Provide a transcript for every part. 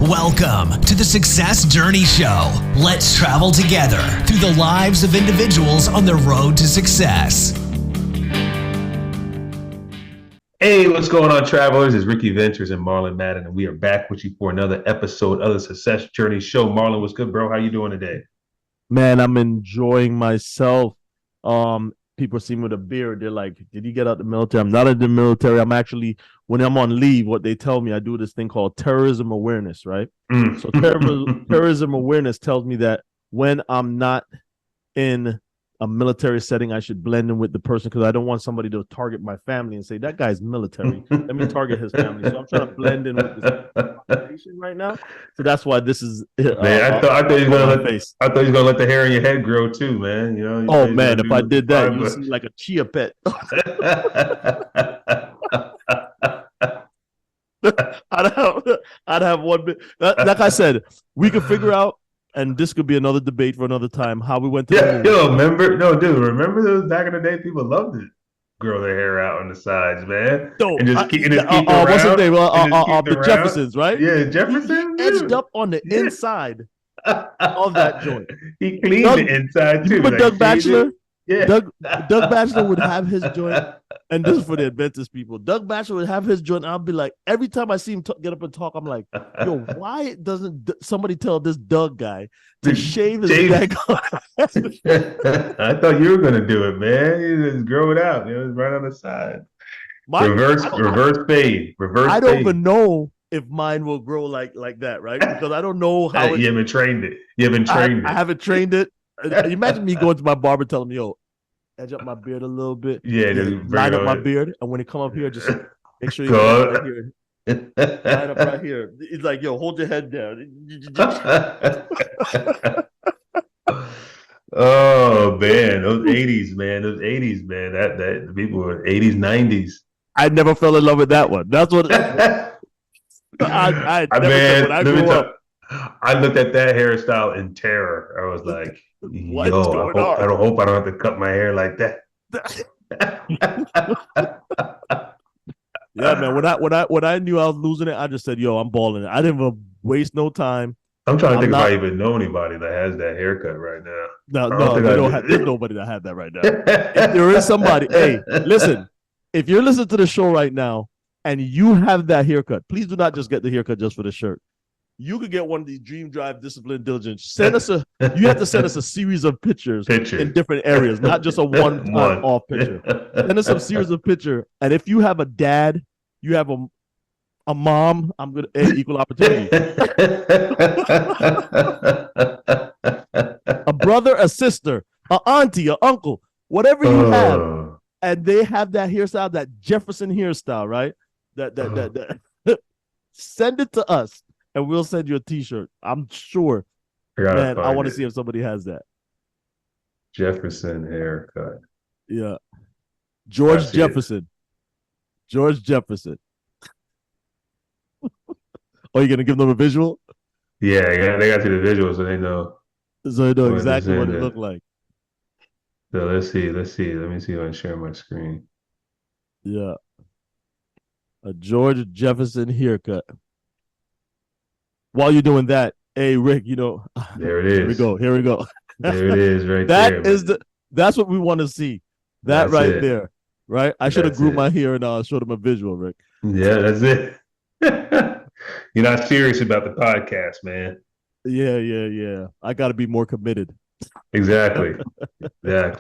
Welcome to the Success Journey Show. Let's travel together through the lives of individuals on the road to success. Hey, what's going on, travelers? It's Ricky Ventures and Marlon Madden, and we are back with you for another episode of the Success Journey Show. Marlon, what's good, bro? How you doing today? Man, I'm enjoying myself. People see me with a beard. They're like, did you get out the military? I'm not in the military. I'm actually, when I'm on leave, what they tell me, I do this thing called terrorism awareness, right? So terrorism awareness tells me that when I'm not in a military setting, I should blend in with the person because I don't want somebody to target my family and say, that guy's military. Let me target his family. So I'm trying to blend in with this population right now. So that's why this is. Man, I thought he was gonna let the hair on your head grow too, man. You know. Oh man, if I did that, you'd see like a chia pet. I'd have one bit. Like I said, we could figure out. And this could be another debate for another time. How we went to remember those back in the day? People loved to grow their hair out on the sides, man. And just keep it around. What's his name? The Jeffersons, right? Yeah, Jefferson. He edged up on the inside of that joint. He cleaned the inside too. Remember Doug Batchelor? Yeah. Doug Batchelor would have his joint, and this is for the Adventist people. Doug Batchelor would have his joint. And I'll be like, every time I see him get up and talk, I'm like, yo, why doesn't somebody tell this Doug guy to shave his neck? I thought you were gonna do it, man. You just grow it out. You know, it's right on the side. Reverse fade. I don't even know if mine will grow like that, right? Because I don't know how. You haven't trained it. I haven't trained it. Imagine me going to my barber telling me, yo, edge up my beard a little bit. Yeah, line up my beard. And when it come up here, just make sure you line right here. Line up right here. He's like, yo, hold your head down. Oh, man. Those 80s, man. That people were 80s, 90s. I never fell in love with that one. That's what I grew up. I looked at that hairstyle in terror. I was like, I hope I don't have to cut my hair like that. Yeah, man. When I knew I was losing it, I just said, yo, I'm balling it. I didn't even waste no time. I'm trying to think if I even know anybody that has that haircut right now. There's nobody that had that right now. If there is somebody, hey, listen, if you're listening to the show right now and you have that haircut, please do not just get the haircut just for the shirt. You could get one of these Dream Drive Discipline Diligence. You have to send us a series of pictures in different areas, not just a one off picture. Send us a series of pictures. And if you have a dad, you have a mom, I'm gonna equal opportunity. A brother, a sister, an auntie, an uncle, whatever you have, and they have that hairstyle, that Jefferson hairstyle, right? That send it to us. And we'll send you a T-shirt. I'm sure. Man, I want to see if somebody has that. Jefferson haircut. Yeah. George Jefferson. George Jefferson. Oh, you're going to give them a visual? Yeah, they got to see the visual so they know. So they know exactly what it looked like. So let's see. Let me see if I can share my screen. Yeah. A George Jefferson haircut. While you're doing that, hey Rick, there it is. Here we go. There it is, right there. That's what we want to see. That's right there, right? I should have grew my hair and showed them a visual, Rick. Yeah, that's it. You're not serious about the podcast, man. Yeah. I got to be more committed. Exactly. Yeah.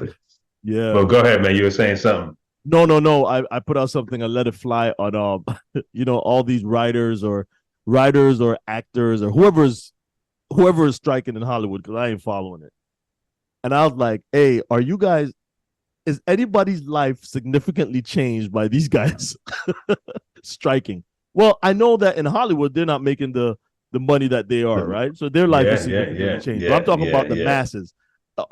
Well, go ahead, man. You were saying something. No. I put out something. I let it fly on all these writers or actors or whoever is striking in Hollywood, because I ain't following it. And I was like, hey, is anybody's life significantly changed by these guys striking? Well, I know that in Hollywood, they're not making the money that they are, right? So their life is significantly changed. But I'm talking about the masses.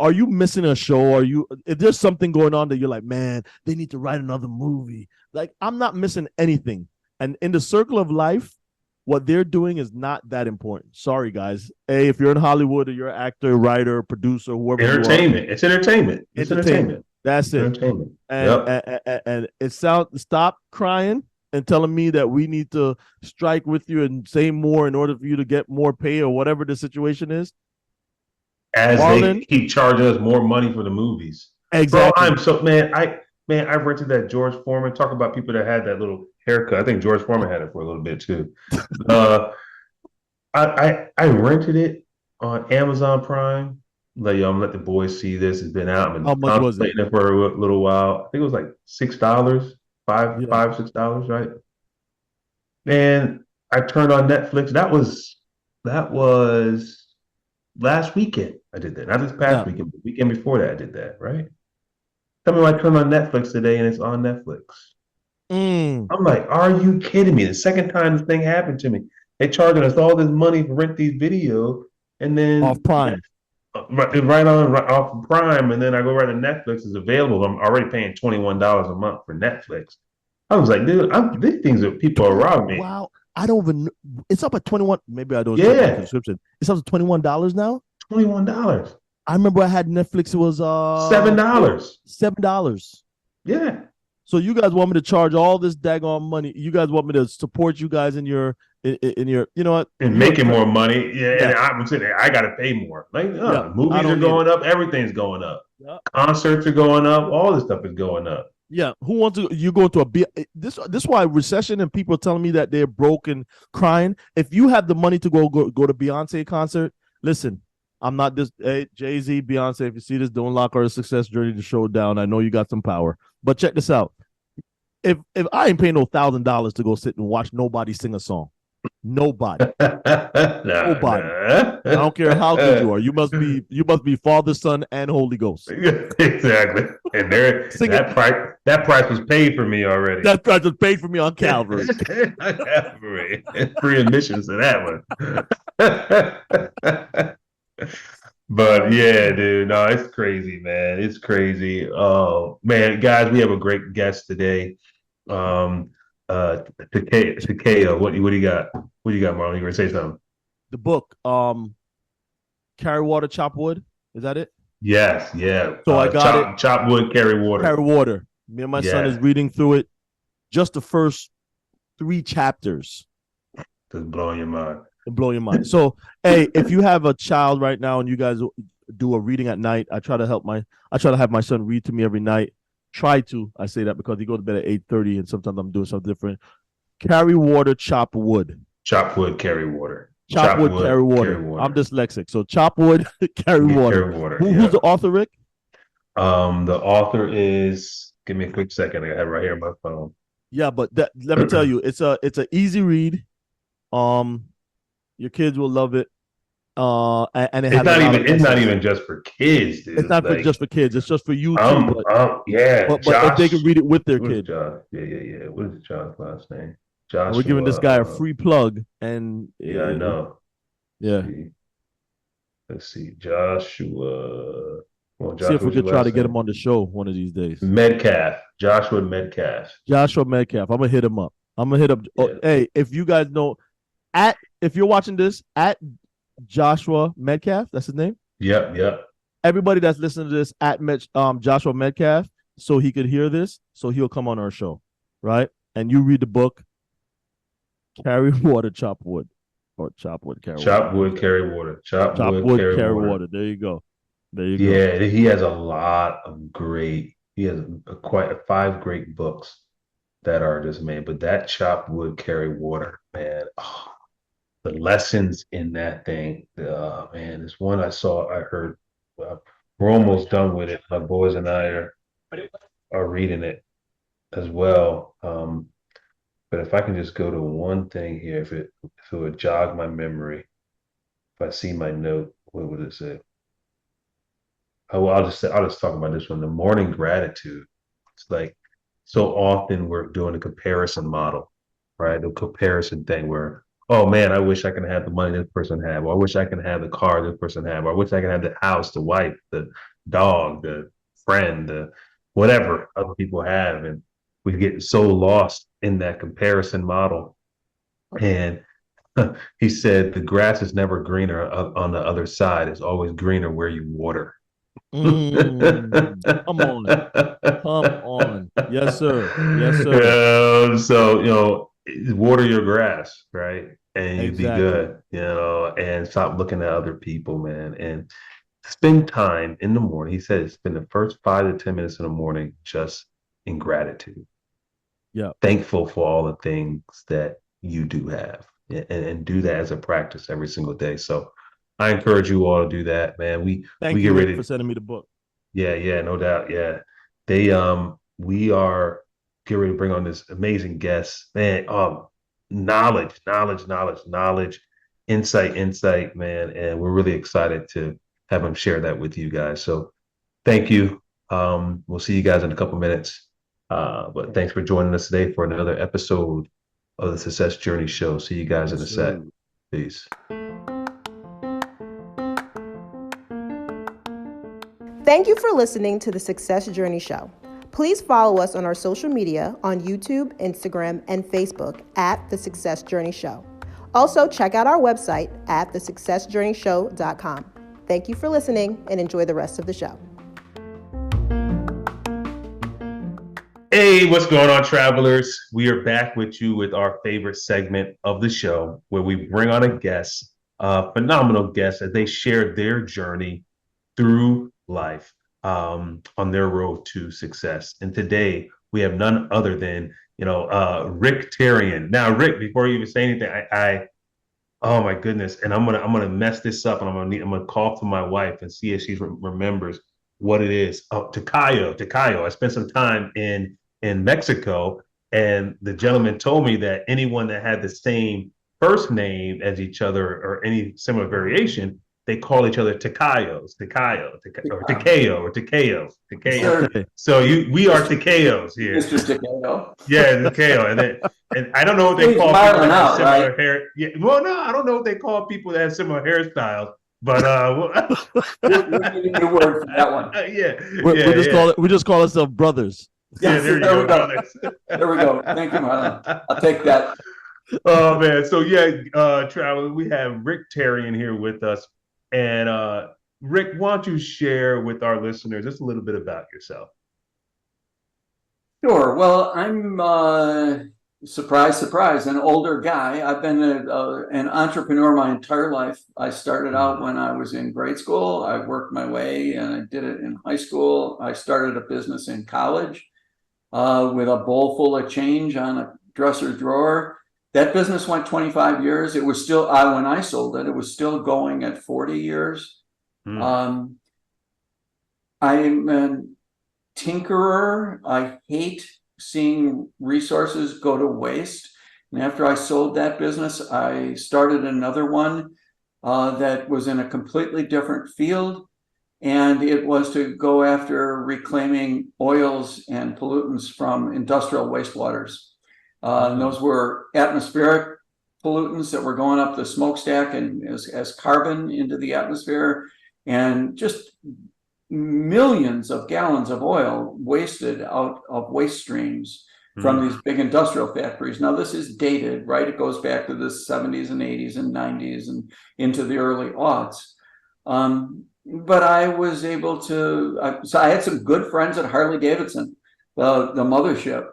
Are you missing a show? Is there something going on that you're like, man, they need to write another movie? Like, I'm not missing anything. And in the circle of life, what they're doing is not that important. Sorry, guys. Hey, if you're in Hollywood or you're an actor, writer, producer, whoever entertainment. You are, it's entertainment. That's it. Entertainment. And it sounds. Stop crying and telling me that we need to strike with you and say more in order for you to get more pay or whatever the situation is. As Marlon, they keep charging us more money for the movies. Bro, exactly. I'm so I rented that George Foreman. Talk about people that had that little haircut. I think George Foreman had it for a little bit too. Uh, I rented it on Amazon Prime. Like, yo, I'm gonna let the boys see this. It's been out. I've been How much was it? contemplating it for a little while. I think it was like $6, Yeah. $6, right? And I turned on Netflix. That was last weekend. I did that. Not this past Yeah. weekend, but the weekend before that I did that, right? Tell me, I turned on Netflix today and it's on Netflix. Mm. I'm like, are you kidding me? The second time this thing happened to me, they charging us all this money to rent these videos, and Off then Prime. right off of Prime, and then I go right to Netflix is available. I'm already paying $21 a month for Netflix. I was like, dude, these things are people are robbing me. Wow. I don't even. It's up at 21. Maybe I don't check my Yeah, subscription. It's up to $21 now. $21, I remember I had Netflix. It was $7. $7. Yeah, So you guys want me to charge all this daggone money? You guys want me to support you guys in your you know what? and You're making more money. Yeah, yeah, and I'm sitting there, I got to pay more. Like, yeah. I movies are don't need it. going up, everything's going up. Yeah. Concerts are going up, all this stuff is going up. Yeah, who wants to? You go to this why recession and people are telling me that they're broke and crying. If you have the money to go to Beyonce concert, listen. I'm not this. Hey, Jay-Z, Beyonce. If you see this, don't lock our success journey to show down. I know you got some power, but check this out. If I ain't paying no $1,000 to go sit and watch nobody sing a song, nobody, nobody. I don't care how good you are. You must be Father, Son, and Holy Ghost. Exactly. And that price was paid for me already. That price was paid for me on Calvary. Calvary. Free admissions to that one. But yeah, dude, no, it's crazy, man. It's crazy. Oh man, guys, we have a great guest today. Um, Takeo, what do you got? What do you got, Marlon? You gonna say something? The book, Carry Water, Chop Wood. Is that it? Yes, yeah. So I got it. Chop wood, carry water. Carry Water. Me and my son is reading through it. Just the first 3 chapters. Just blowing your mind. Blow your mind. So, hey, if you have a child right now and you guys do a reading at night, I try to have my son read to me every night. I say that because he goes to bed at 8:30 and sometimes I'm doing something different. Carry water, chop wood. Chop wood, carry water. Chop wood, carry water. I'm dyslexic. So chop wood, carry water. Carry water. Who's the author, Rick? The author is, give me a quick second. I have it right here on my phone. Yeah, but let me tell you, it's an easy read. Your kids will love it. And it's not even just for kids, dude. It's not just for kids. It's just for you too. Yeah. But if they can read it with their kid. Yeah. What is Josh's last name? Joshua. We're giving this guy a free plug, and yeah, I know. Yeah. Let's see, Joshua. See if we could try to get him on the show one of these days. Joshua Metcalf. I'm gonna hit him up. Hey, if you guys know, if you're watching this at Joshua Metcalf, that's his name. Yep. Everybody that's listening to this at Joshua Metcalf, so he could hear this, so he'll come on our show, right? And you read the book, Carry Water, Chop Wood, or Chop Wood, Carry Water. Chop Wood, Carry Water. Chop Wood, Carry Water. There you go. Yeah, he has a lot of great. He has quite 5 great books that are just made. But that Chop Wood, Carry Water, man. Oh, the lessons in that thing, man. This one I heard. We're almost done with it. My boys and I are reading it as well. But if I can just go to one thing here, if it would jog my memory, if I see my note, what would it say? Oh, well, I'll just talk about this one. The morning gratitude. It's like so often we're doing a comparison model, right? The comparison thing where, oh man, I wish I could have the money this person have, or I wish I could have the car this person have, or I wish I could have the house, the wife, the dog, the friend, the whatever other people have, and we get so lost in that comparison model. And he said the grass is never greener on the other side; it's always greener where you water. Come on. Come on. Yes, sir. Yes, sir. So, water your grass, right? And you be Exactly. good, and stop looking at other people, man. And spend time in the morning. He said spend the first 5 to 10 minutes in the morning just in gratitude, Yeah. thankful for all the things that you do have, and do that as a practice every single day. So I encourage you all to do that, man. We Thank get you, Rick, for ready. sending me the book. Yeah, yeah, no doubt. Yeah. We are getting ready to bring on this amazing guest, man. Knowledge, insight, man. And we're really excited to have him share that with you guys. So thank you. We'll see you guys in a couple minutes. But thanks for joining us today for another episode of the Success Journey Show. See you guys in Yes, a sec. sir. Peace. Thank you for listening to the Success Journey Show. Please follow us on our social media on YouTube, Instagram, and Facebook at The Success Journey Show. Also, check out our website at thesuccessjourneyshow.com. Thank you for listening and enjoy the rest of the show. Hey, what's going on, travelers? We are back with you with our favorite segment of the show where we bring on a guest, a phenomenal guest, as they share their journey through life on their road to success. And today we have none other than, Rick Terrien. Now, Rick, before you even say anything, oh my goodness, and I'm gonna mess this up, and I'm gonna call to my wife and see if she remembers what it is. Oh, Tocayo. I spent some time in Mexico, and the gentleman told me that anyone that had the same first name as each other or any similar variation, they call each other Tocayos, or Tocayo. Okay. So we are Tocayos here. Mr. Tacayo. Yeah, Tocayo, and I don't know what they He's call people smiling that have out, similar right? hair. Yeah, well, no, I don't know what they call people that have similar hairstyles, but We're giving you a word for that one. yeah, We just call ourselves brothers. yeah. There you go, brothers. There we go. Thank you, Marlon. I'll take that. Oh man, so yeah, traveling. We have Rick Terrien here with us, and Rick, why don't you share with our listeners just a little bit about yourself? Sure. Well, I'm surprise, an older guy. I've been an entrepreneur my entire life. I started out when I was in grade school. I worked my way, and I did it in high school. I started a business in college with a bowl full of change on a dresser drawer. That business went 25 years. It was still, when I sold it, it was still going at 40 years. I'm a tinkerer. I hate seeing resources go to waste. And after I sold that business, I started another one that was in a completely different field. And it was to go after reclaiming oils and pollutants from industrial wastewaters. And those were atmospheric pollutants that were going up the smokestack and as carbon into the atmosphere, and just millions of gallons of oil wasted out of waste streams from these big industrial factories. Now, this is dated, right? It goes back to the 70s and 80s and 90s and into the early aughts. But I was able to, so I had some good friends at Harley Davidson, the mothership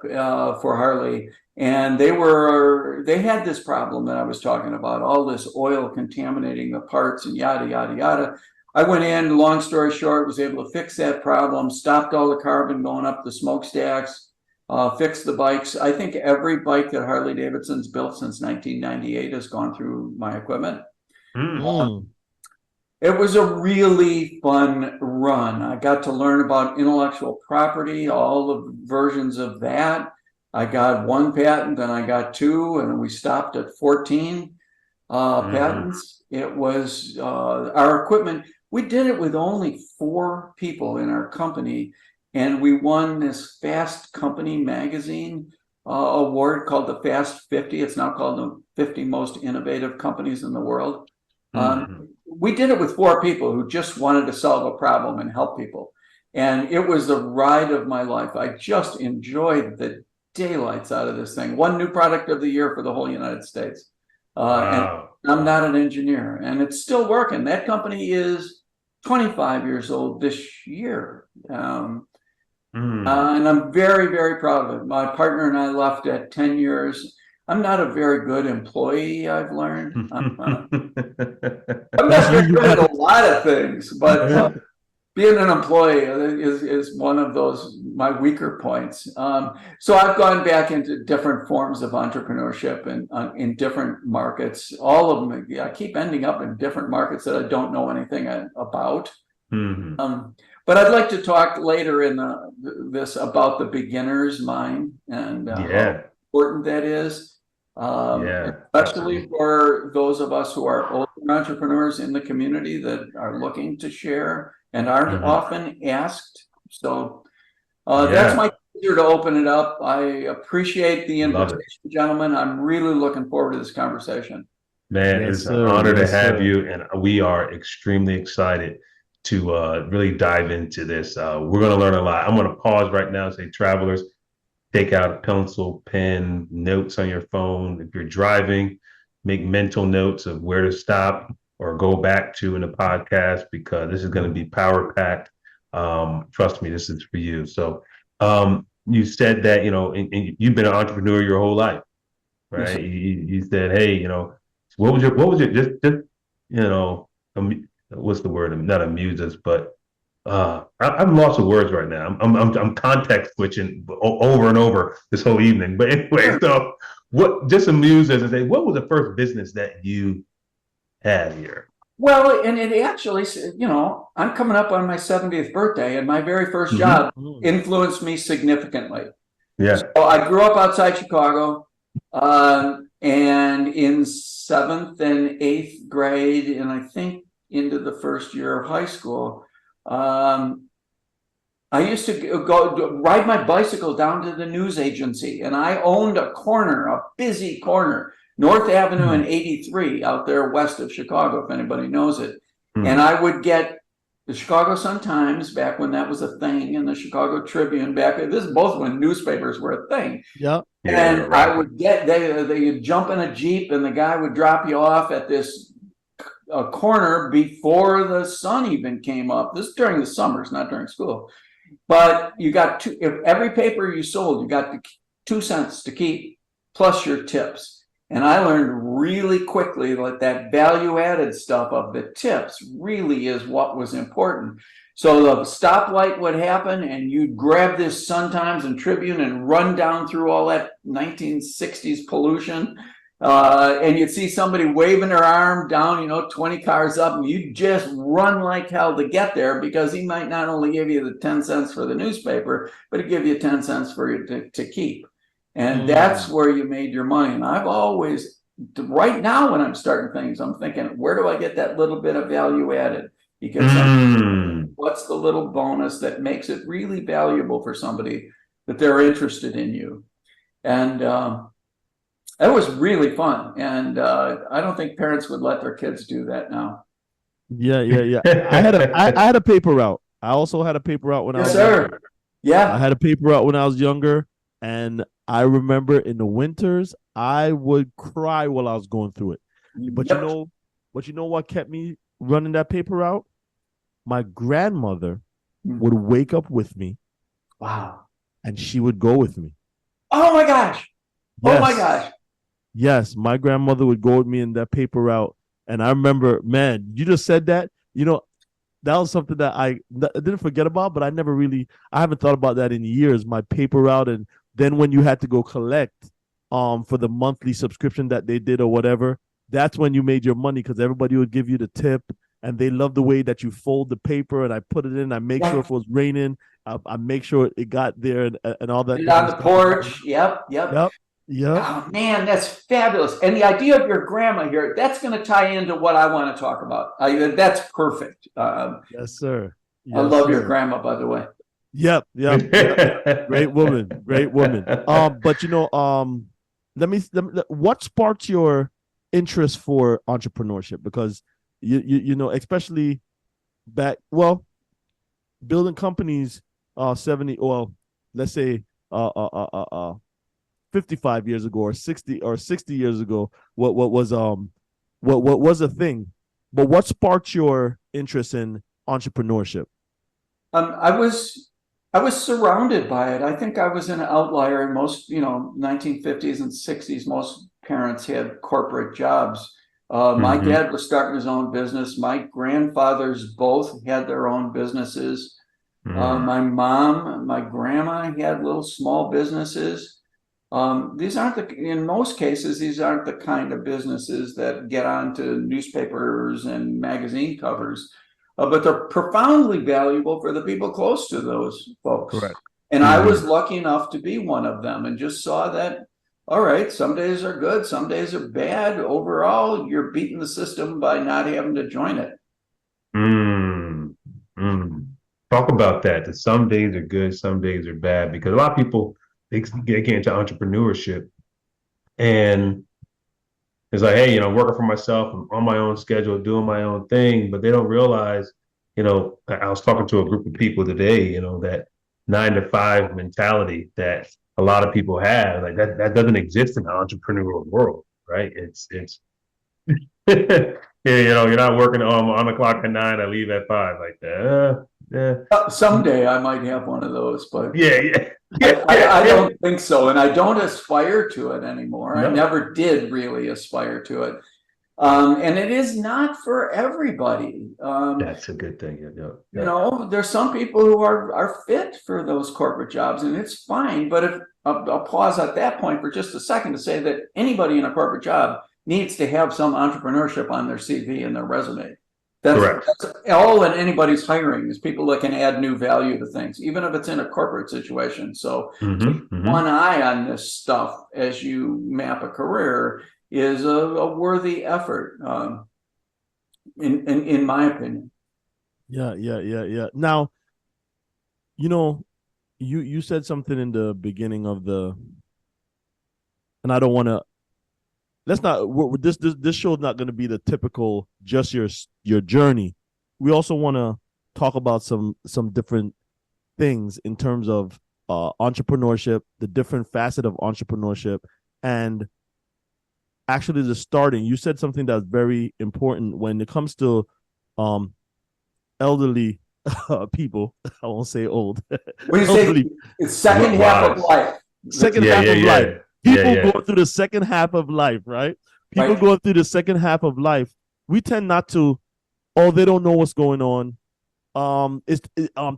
for Harley. And they had this problem that I was talking about, all this oil contaminating the parts and yada, yada, yada. I went in, long story short, was able to fix that problem, stopped all the carbon going up the smokestacks, fixed the bikes. I think every bike that Harley Davidson's built since 1998 has gone through my equipment. It was a really fun run. I got to learn about intellectual property, all the versions of that. I got one patent, then I got two, and we stopped at 14 patents. It was our equipment. We did it with only 4 people in our company, and we won this Fast Company magazine award called the Fast 50. It's now called the 50 Most Innovative Companies in the World. We did it with 4 people who just wanted to solve a problem and help people. And it was the ride of my life. I just enjoyed the daylights out of this thing. One new product of the year for the whole United States. Wow. And I'm not an engineer, and it's still working. That company is 25 years old this year. Mm. And I'm very, very proud of it. My partner and I left at 10 years. I'm not a very good employee, I've learned. I'm That's not very usually good at what a lot of things, but being an employee is one of those my weaker points. So I've gone back into different forms of entrepreneurship and in different markets. All of them, I keep ending up in different markets that I don't know anything about. Mhm. But I'd like to talk later in this about the beginner's mind and how Yeah, important that is, yeah, especially absolutely. for those of us who are older entrepreneurs in the community that are looking to share and aren't Mhm. often asked. So that's Yeah, my pleasure to open it up. I appreciate the love it. invitation, gentlemen. I'm really looking forward to this conversation. Man, Yes, it's an sir. honor to Yes, have sir. you, and we are extremely excited to really dive into this. We're going to learn a lot. I'm going to pause right now and say, travelers, take out a pencil, pen, notes on your phone. If you're driving, make mental notes of where to stop or go back to in the podcast because this is going to be power packed. Trust me, this is for you. So, you said that and you've been an entrepreneur your whole life, Yes, right? sir. You said, hey, what was your just what's the word? Not amuse us, but I'm lost of words right now. I'm context switching over and over this whole evening. But anyway, Sure. so what? Just amuse us and say, what was the first business that you had here? Well, and it actually, I'm coming up on my 70th birthday, and my very first Hmm. job Mm. influenced me significantly. Yeah. So I grew up outside Chicago, and in seventh and eighth grade, and I think into the first year of high school, I used to go ride my bicycle down to the news agency, and I owned a corner, a busy corner, North Avenue and Mhm. 83 out there west of Chicago, if anybody knows it. And Mhm. I would get the Chicago Sun-Times back when that was a thing, and the Chicago Tribune back. This is both when newspapers were a thing. Yep. Yeah. And I Right. would get they'd jump in a Jeep, and the guy would drop you off at this corner before the sun even came up. This is during the summers, not during school. But you got if every paper you sold, you got 2 cents to keep plus your tips. And I learned really quickly that that value added stuff of the tips really is what was important. So the stoplight would happen, and you'd grab this Sun Times and Tribune and run down through all that 1960s pollution. And you'd see somebody waving their arm down, 20 cars up, and you just run like hell to get there because he might not only give you the 10 cents for the newspaper, but he'd give you 10 cents for you to keep. And that's Mm. where you made your money. And I've always, right now, when I'm starting things, I'm thinking, where do I get that little bit of value added? Because Mm. what's the little bonus that makes it really valuable for somebody that they're interested in you? And that was really fun. And I don't think parents would let their kids do that now. Yeah, yeah, yeah. I had a paper route. I also had a paper route when I Yes, was younger. sir. I Yeah. had a paper route when I was younger, and I remember in the winters I would cry while I was going through it. But Yep. what kept me running that paper route? My grandmother would wake up with me Wow. and she would go with me. Oh my gosh. Oh my Yes. gosh. Yes, my grandmother would go with me in that paper route. And I remember, man, you just said that. That was something that I didn't forget about, but I haven't thought about that in years. My paper route, and then when you had to go collect for the monthly subscription that they did or whatever, that's when you made your money because everybody would give you the tip, and they love the way that you fold the paper and I put it in. I make sure Yeah. if it was raining, I make sure it got there and all that Put it on different the stuff. porch. Yep. Yep. Yep, yep. Oh man, that's fabulous. And the idea of your grandma here, that's going to tie into what I want to talk about. That's perfect. Yes, sir. I Yes, love your sir. grandma, by the way. Yep, yep, yep. Great woman, great woman. But what sparked your interest for entrepreneurship? Because especially building companies, 70, well, let's say, 55 years ago or 60 years ago, what was a thing. But what sparked your interest in entrepreneurship? I was surrounded by it. I think I was an outlier in most, 1950s and 60s. Most parents had corporate jobs. My dad was starting his own business. My grandfathers both had their own businesses. My mom, my grandma had little small businesses. In most cases, these aren't the kind of businesses that get onto newspapers and magazine covers, but they're profoundly valuable for the people close to those folks. Correct. And I was lucky enough to be one of them, and just saw that, all right, some days are good, some days are bad. Overall, you're beating the system by not having to join it. Talk about that. That some days are good, some days are bad, because a lot of people they get into entrepreneurship and it's like, hey, working for myself, I'm on my own schedule, doing my own thing, but they don't realize, I was talking to a group of people today, that 9 to 5 mentality that a lot of people have, like that doesn't exist in the entrepreneurial world, right? It's yeah, you're not working on the clock at 9, I leave at 5, like that. Yeah. Someday I might have one of those, but Yeah. I don't think so, and I don't aspire to it anymore. No. I never did really aspire to it, and it is not for everybody. That's a good thing. Yeah. There's some people who are fit for those corporate jobs, and it's fine. But if I'll pause at that point for just a second to say that anybody in a corporate job needs to have some entrepreneurship on their CV and their resume. That's all that anybody's hiring is people that can add new value to things, even if it's in a corporate situation. So one eye on this stuff as you map a career is a worthy effort, in my opinion. Yeah. Now, you said something in the beginning of and I don't want to. Let's not. This show is not going to be the typical just your journey. We also want to talk about some different things in terms of entrepreneurship, the different facet of entrepreneurship, and actually the starting. You said something that's very important when it comes to elderly people. I won't say old. When you say it's second half of life. Second half of life. People going through the second half of life, right? People going through the second half of life. We tend not to, they don't know what's going on. It's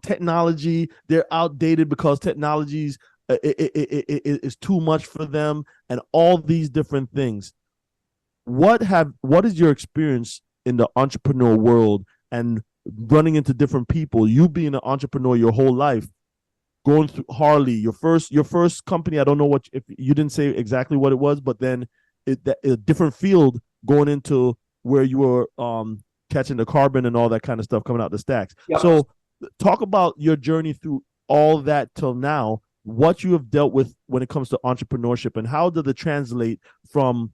technology. They're outdated because technology's is too much for them, and all these different things. What is your experience in the entrepreneur world and running into different people? You being an entrepreneur your whole life. Going through Harley, your first company. I don't know if you didn't say exactly what it was, but then a different field going into where you were catching the carbon and all that kind of stuff coming out the stacks. Yep. So talk about your journey through all that till now, what you have dealt with when it comes to entrepreneurship, and how did it translate from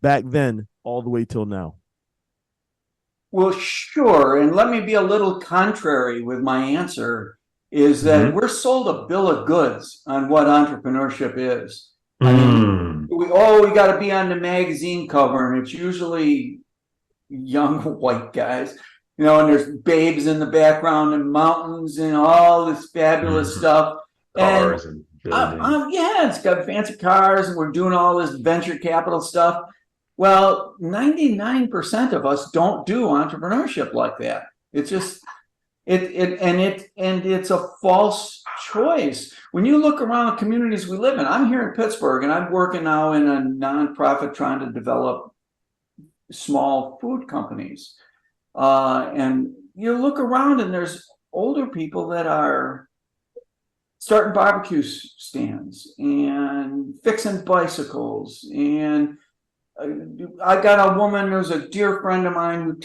back then all the way till now? Well, sure. And let me be a little contrary with my answer. Is that we're sold a bill of goods on what entrepreneurship is. I mean, we got to be on the magazine cover, and it's usually young white guys, and there's babes in the background and mountains and all this fabulous stuff. Cars and it's got fancy cars, and we're doing all this venture capital stuff. Well, 99% of us don't do entrepreneurship like that. It's just it's a false choice. When you look around the communities we live in, I'm here in Pittsburgh, and I'm working now in a nonprofit trying to develop small food companies. And you look around, and there's older people that are starting barbecue stands and fixing bicycles. And I got a woman who's a dear friend of mine who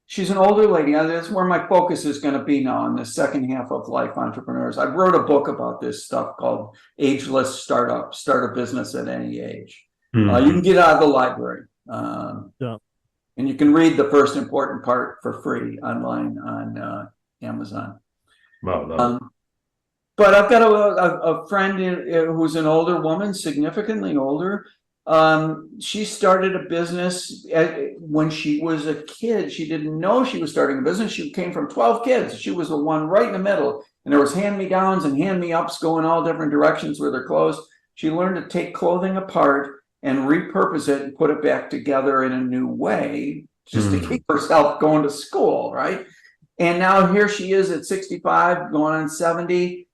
she's an older lady. That's where my focus is going to be now in the second half of life entrepreneurs. I wrote a book about this stuff called Ageless Startup, Start a Business at Any Age. You can get out of the library. And you can read the first important part for free online on Amazon. Wow. But I've got a friend who's an older woman, significantly older, She started a business when she was a kid. She didn't know she was starting a business. She came from 12 kids. She was the one right in the middle. And there was hand-me-downs and hand-me-ups going all different directions with her clothes. She learned to take clothing apart and repurpose it and put it back together in a new way, just to keep herself going to school, right? And now here she is at 65, going on 70.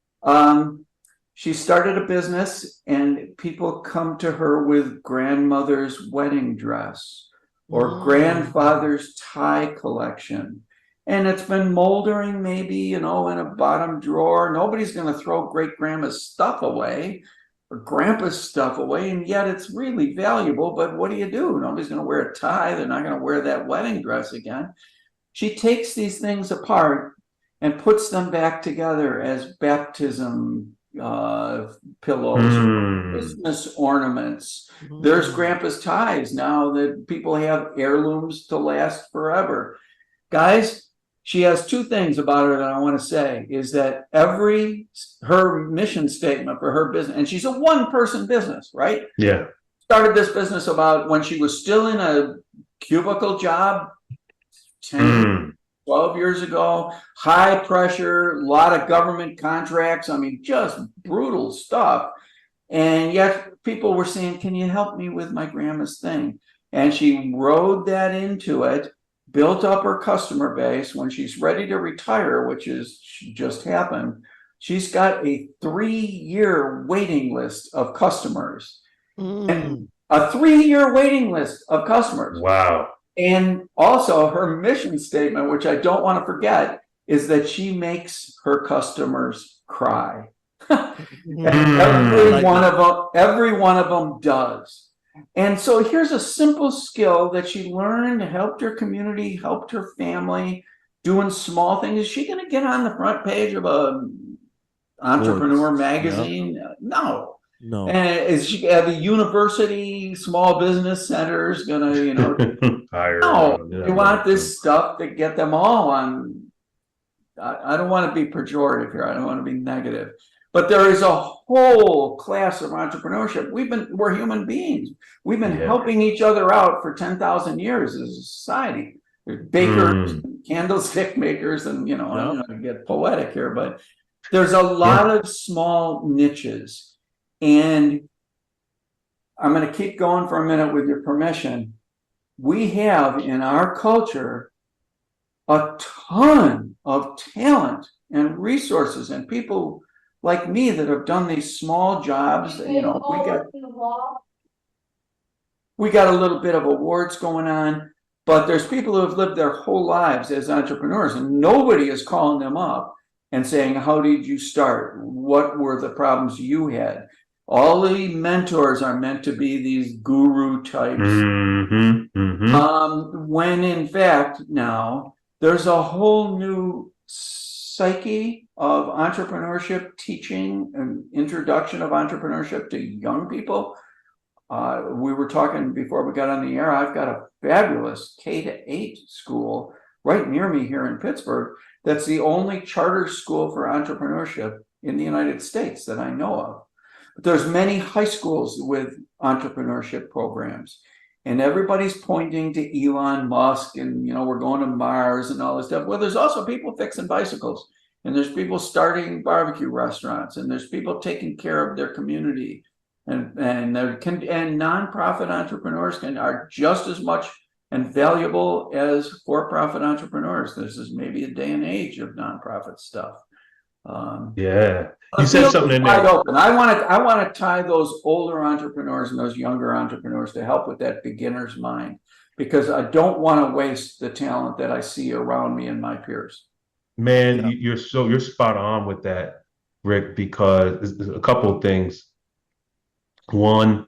She started a business, and people come to her with grandmother's wedding dress or grandfather's tie collection. And it's been moldering maybe, in a bottom drawer. Nobody's going to throw great grandma's stuff away or grandpa's stuff away. And yet it's really valuable. But what do you do? Nobody's going to wear a tie. They're not going to wear that wedding dress again. She takes these things apart and puts them back together as baptism pillows, Christmas ornaments. There's grandpa's ties now that people have heirlooms to last forever. Guys, she has two things about her that I want to say is that her mission statement for her business, and she's a one-person business, right? Yeah. Started this business about when she was still in a cubicle job 10, 12 years ago, high pressure, a lot of government contracts. I mean, just brutal stuff. And yet people were saying, can you help me with my grandma's thing? And she rode that into it, built up her customer base. When she's ready to retire, which just happened, she's got a 3-year waiting list of customers. And a 3-year waiting list of customers. Wow. And also her mission statement, which I don't want to forget, is that she makes her customers cry. Every one of them does. And so here's a simple skill that she learned, helped her community, helped her family, doing small things. Is she going to get on the front page of a entrepreneur magazine? Yeah. No. Is she at the university small business center is going to, hire? No, you want this stuff to get them all on. I don't want to be pejorative here. I don't want to be negative. But there is a whole class of entrepreneurship. We're human beings. We've been helping each other out for 10,000 years as a society. There's bakers, candlestick makers, and I'm going to get poetic here, but there's a lot of small niches. And I'm going to keep going for a minute with your permission. We have in our culture a ton of talent and resources and people like me that have done these small jobs. We got a little bit of awards going on, but there's people who have lived their whole lives as entrepreneurs, and nobody is calling them up and saying, how did you start? What were the problems you had? All the mentors are meant to be these guru types. When in fact now there's a whole new psyche of entrepreneurship teaching and introduction of entrepreneurship to young people. We were talking before we got on the air. I've got a fabulous K-8 school right near me here in Pittsburgh. That's the only charter school for entrepreneurship in the United States that I know of. But there's many high schools with entrepreneurship programs, and everybody's pointing to Elon Musk and, we're going to Mars and all this stuff. Well, there's also people fixing bicycles, and there's people starting barbecue restaurants, and there's people taking care of their community, and nonprofit entrepreneurs are just as much and valuable as for-profit entrepreneurs. This is maybe a day and age of nonprofit stuff. You said something in there. Open. I want to tie those older entrepreneurs and those younger entrepreneurs to help with that beginner's mind, because I don't want to waste the talent that I see around me and my peers. Man, you're spot on with that, Rick, because there's a couple of things. One,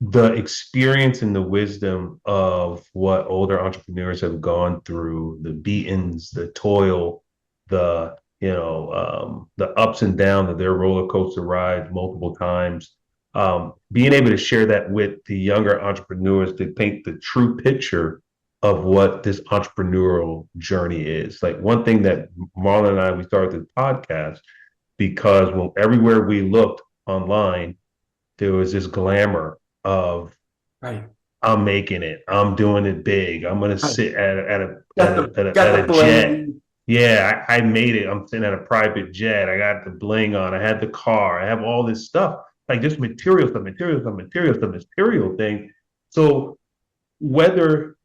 the experience and the wisdom of what older entrepreneurs have gone through, the beatings, the toil, the ups and downs of their roller coaster ride multiple times, being able to share that with the younger entrepreneurs to paint the true picture of what this entrepreneurial journey is. Like, one thing that Marlon and I, we started this podcast because everywhere we looked online, there was this glamour of Right. I'm making it, I'm doing it big, I'm gonna sit at Got a the jet. blame. Yeah, I made it. I'm sitting at a private jet. I got the bling on. I had the car. I have all this stuff, like just material stuff, material stuff, material stuff, material thing. So whether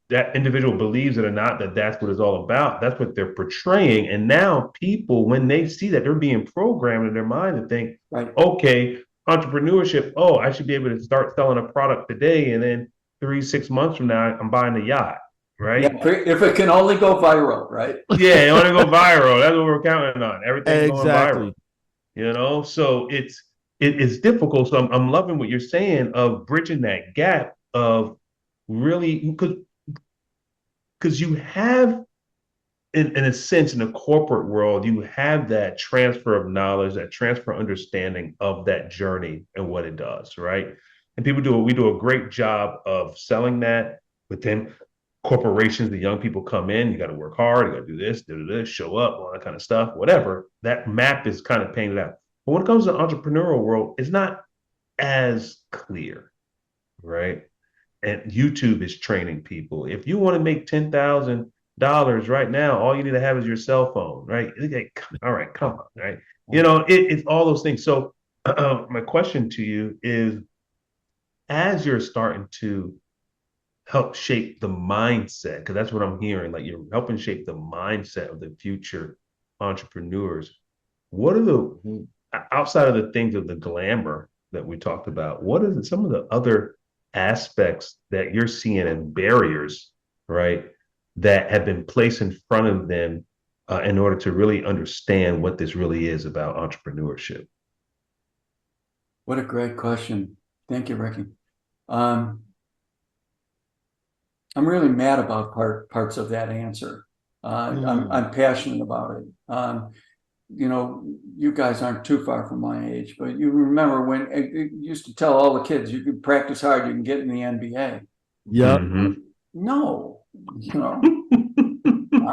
that individual believes it or not, that that's what it's all about, that's what they're portraying. And now people, when they see that, they're being programmed in their mind to think, Right. okay, entrepreneurship, oh, I should be able to start selling a product today, and then 3, 6 months from now, I'm buying a yacht, Yeah. right? If it can only go viral, right? Yeah, you want to go viral. That's what we're counting on. Everything going viral, Exactly. So it's difficult. So I'm loving what you're saying of bridging that gap of really, because you have, in a sense, in the corporate world, you have that transfer of knowledge, that transfer of understanding of that journey and what it does, right? And we do a great job of selling that, but then corporations, the young people come in, you got to work hard, you got to do this, show up, all that kind of stuff, whatever. That map is kind of painted out. But when it comes to the entrepreneurial world, it's not as clear, right? And YouTube is training people. If you want to make $10,000 right now, all you need to have is your cell phone, right? Like, all right, come on, right? It's all those things. So my question to you is, as you're starting to help shape the mindset, because that's what I'm hearing, like you're helping shape the mindset of the future entrepreneurs. What are the, outside of the things of the glamour that we talked about, what are some of the other aspects that you're seeing as barriers, right, that have been placed in front of them in order to really understand what this really is about entrepreneurship? What a great question. Thank you, Ricky. I'm really mad about parts of that answer. I'm passionate about it. You guys aren't too far from my age, but you remember when it used to tell all the kids, you can practice hard, you can get in the NBA. Yep. No, I'm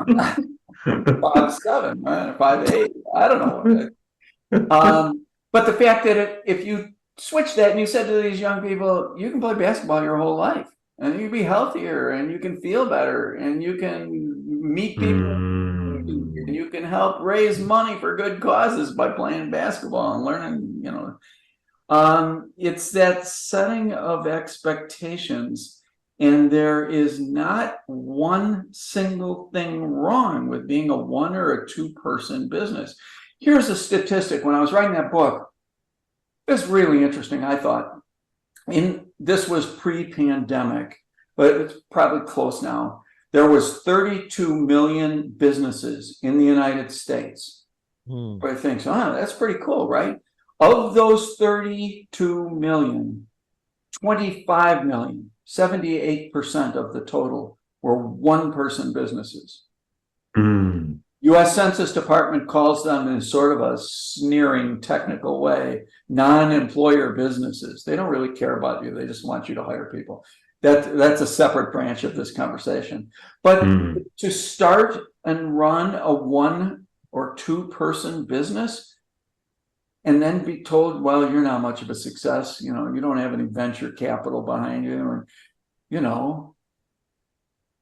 not 5'7", man, 5'8". I don't know. But the fact that if you switch that and you said to these young people, you can play basketball your whole life, and you can be healthier, and you can feel better, and you can meet people, and you can help raise money for good causes by playing basketball and learning, it's that setting of expectations. And there is not one single thing wrong with being a 1 or a 2 person business. Here's a statistic. When I was writing that book, it was really interesting, I thought. This was pre-pandemic, but it's probably close now. There was 32 million businesses in the United States. I think, that's pretty cool, right? Of those 32 million, 25 million, 78% of the total were 1 person businesses. U.S. Census Department calls them in sort of a sneering technical way, non-employer businesses. They don't really care about you. They just want you to hire people. That's a separate branch of this conversation. But to start and run a 1 or 2 person business and then be told, well, you're not much of a success. You don't have any venture capital behind you. Or,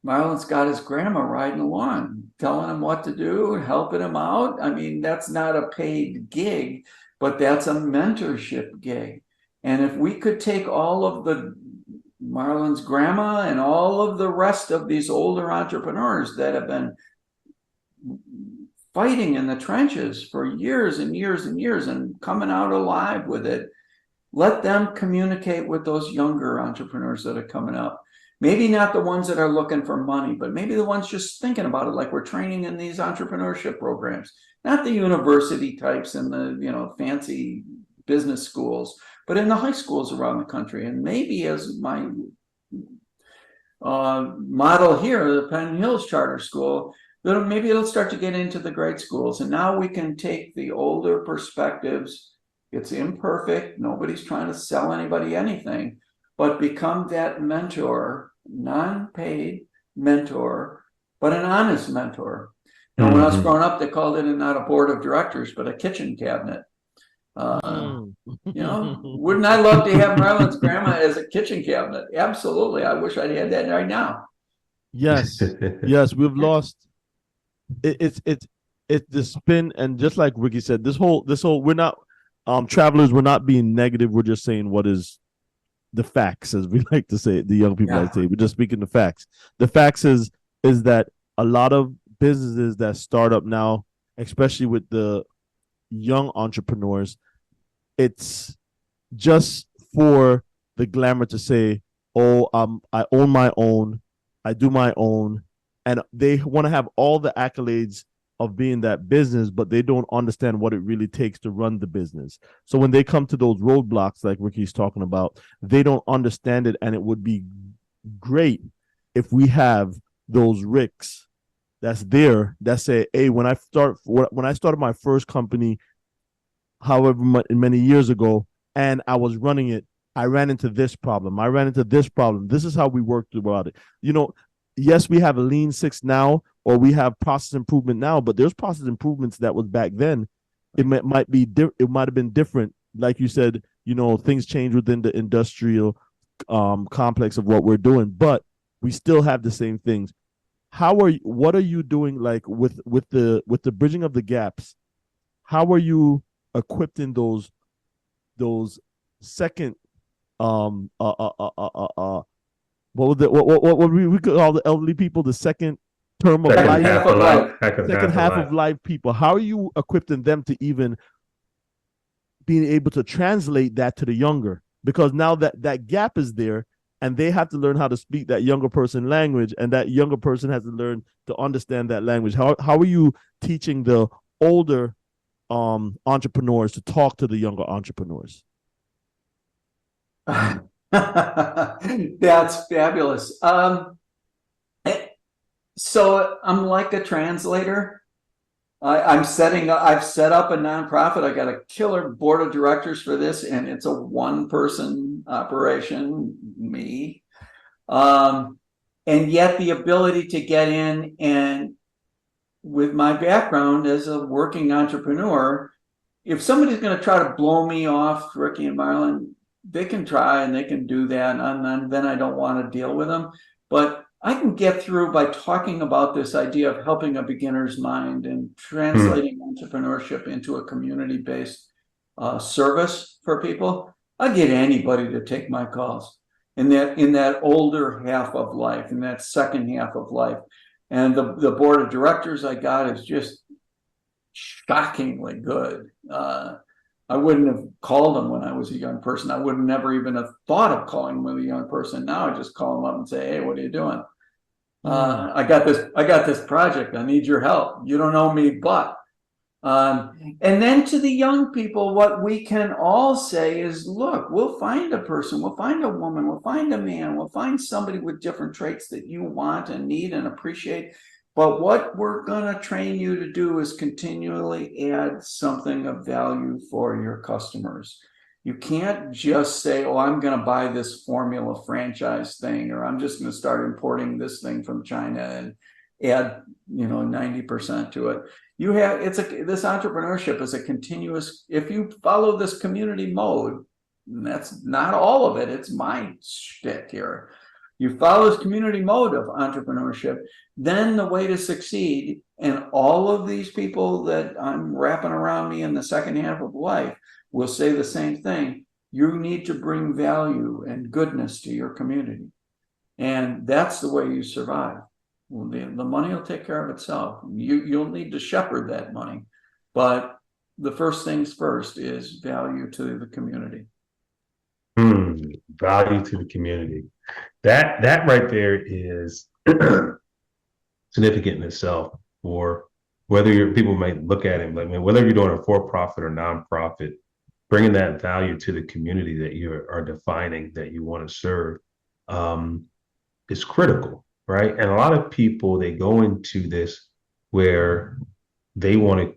Marlon's got his grandma riding along, telling him what to do and helping him out. I mean, that's not a paid gig, but that's a mentorship gig. And if we could take all of the Marlon's grandma and all of the rest of these older entrepreneurs that have been fighting in the trenches for years and years and years and coming out alive with it, let them communicate with those younger entrepreneurs that are coming up. Maybe not the ones that are looking for money, but maybe the ones just thinking about it, like we're training in these entrepreneurship programs, not the university types and the fancy business schools, but in the high schools around the country. And maybe, as my model here, the Penn Hills Charter School, maybe it'll start to get into the grade schools. And now we can take the older perspectives. It's imperfect. Nobody's trying to sell anybody anything, but become that mentor, non-paid mentor, but an honest mentor. When I was growing up, they called it not a board of directors, but a kitchen cabinet. Mm. Wouldn't I love to have Marlon's grandma as a kitchen cabinet? Absolutely. I wish I had that right now. Yes, yes, we've lost. It's the spin, and just like Ricky said, this whole we're not travelers. We're not being negative. We're just saying what is the facts, as we like to say. The young people like to say. We're just speaking the facts. The facts is that a lot of businesses that start up now, especially with the young entrepreneurs, it's just for the glamour to say, "Oh, I own my own, I do my own," and they want to have all the accolades of being that business, but they don't understand what it really takes to run the business. So when they come to those roadblocks, like Ricky's talking about, they don't understand it, and it would be great if we have those Ricks that's there that say, "Hey, when I started my first company, however many years ago, and I was running it, I ran into this problem. I ran into this problem. This is how we worked about it." Yes, we have a Lean Six now, or we have process improvement now, but there's process improvements that was back then. It might have been different. Like you said, things change within the industrial complex of what we're doing, but we still have the same things. What are you doing, like with the bridging of the gaps? How are you equipping those second what we could call the elderly people, the second term of Second life, half of life. second half of life people? How are you equipping them to even being able to translate that to the younger? Because now that gap is there, and they have to learn how to speak that younger person language, and that younger person has to learn to understand that language. How are you teaching the older entrepreneurs to talk to the younger entrepreneurs? That's fabulous. So I'm like a translator. I've set up a nonprofit. I got a killer board of directors for this, and it's a one-person operation, me. And yet the ability to get in, and with my background as a working entrepreneur, if somebody's going to try to blow me off, Ricky and Marlon, they can try and they can do that, and then I don't want to deal with them. But I can get through by talking about this idea of helping a beginner's mind and translating entrepreneurship into a community-based service for people. I get anybody to take my calls in that older half of life, in that second half of life. And the board of directors I got is just shockingly good. I wouldn't have called them when I was a young person. I would never even have thought of calling them a young person. Now I just call them up and say, "Hey, what are you doing? I got this project. I need your help. You don't know me, but." And then to the young people, what we can all say is, look, we'll find a person, we'll find a woman, we'll find a man, we'll find somebody with different traits that you want and need and appreciate. But what we're going to train you to do is continually add something of value for your customers. You can't just say, "Oh, I'm going to buy this formula franchise thing," or "I'm just going to start importing this thing from China and add, 90% to it." This entrepreneurship is a continuous. If you follow this community mode, and that's not all of it, it's my shtick here. You follow this community mode of entrepreneurship, then the way to succeed, and all of these people that I'm wrapping around me in the second half of life will say the same thing. You need to bring value and goodness to your community. And that's the way you survive. Well, the money will take care of itself. You'll need to shepherd that money. But the first things first is value to the community. Value to the community. That right there is significant in itself. For whether people might look at it, whether you're doing a for-profit or nonprofit, bringing that value to the community that you are defining that you want to serve is critical, right? And a lot of people, they go into this where everyone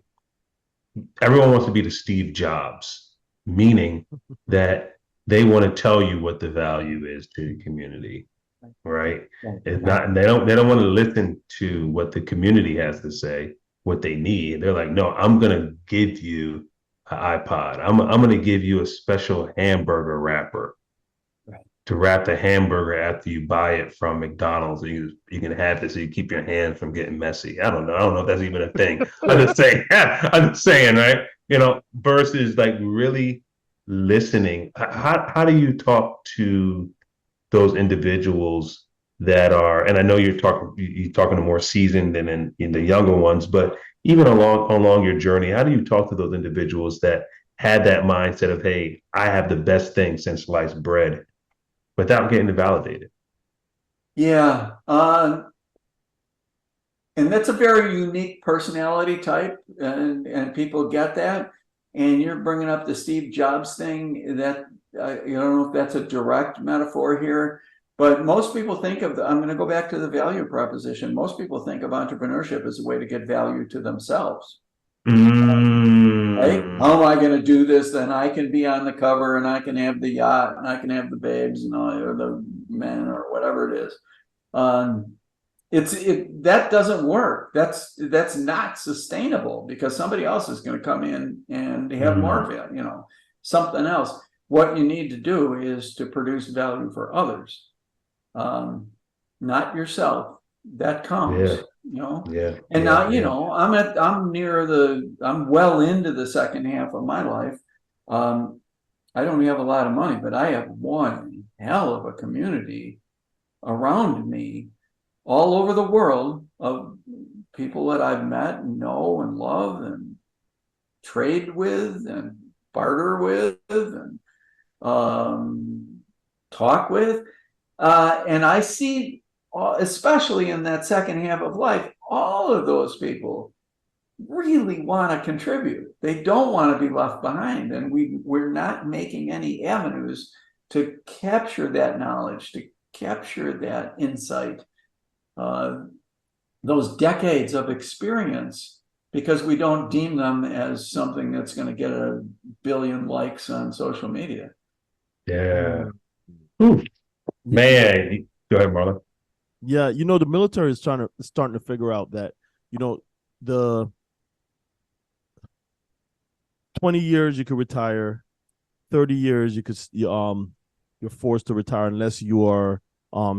wants to be the Steve Jobs, meaning that they want to tell you what the value is to the community, right? It's not, and they don't want to listen to what the community has to say, what they need. They're like, "No, I'm going to give you an iPod. I'm going to give you a special hamburger wrapper to wrap the hamburger after you buy it from McDonald's. You can have it so you keep your hands from getting messy. I don't know. I don't know if that's even a thing. I'm just saying. I'm just saying, right? Versus like really listening. How do you talk to those individuals that are? And I know you're talking to more seasoned than in the younger ones, but even along your journey, how do you talk to those individuals that had that mindset of, hey, I have the best thing since sliced bread, without getting validated? Yeah. And that's a very unique personality type, and people get that. And you're bringing up the Steve Jobs thing. That you don't know if that's a direct metaphor here, but most people think of I'm going to go back to the value proposition. Most people think of entrepreneurship as a way to get value to themselves. Right? How am I going to do this? Then I can be on the cover, and I can have the yacht, and I can have the babes, and all, or the men, or whatever it is. That doesn't work. That's not sustainable, because somebody else is going to come in and have more value, something else. What you need to do is to produce value for others, not yourself. That comes, Yeah. And now, I'm well into the second half of my life. I don't have a lot of money, but I have one hell of a community around me all over the world of people that I've met and know and love and trade with and barter with and talk with. And I see, especially in that second half of life, all of those people really want to contribute. They don't want to be left behind. And we're not making any avenues to capture that knowledge, to capture that insight, those decades of experience, because we don't deem them as something that's going to get 1 billion likes on social media. Yeah. Ooh. Man, go ahead, Marlon. Yeah, the military is starting to figure out that, the 20 years you could retire, 30 years you're forced to retire unless you are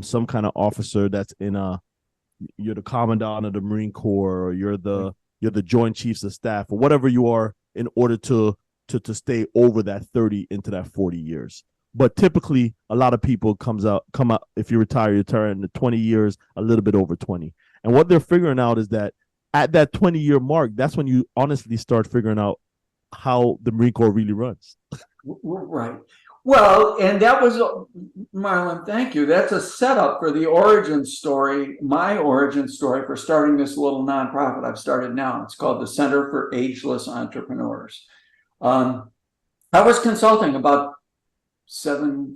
some kind of officer that's you're the commandant of the Marine Corps, or you're the Joint Chiefs of Staff, or whatever you are, in order to stay over that 30 into that 40 years. But typically, a lot of people come out, if you retire, you retire in the 20 years, a little bit over 20. And what they're figuring out is that at that 20-year mark, that's when you honestly start figuring out how the Marine Corps really runs. Right. Well, and that was, Marlon, thank you. That's a setup for the origin story, my origin story for starting this little nonprofit I've started now. It's called the Center for Ageless Entrepreneurs. I was consulting about 7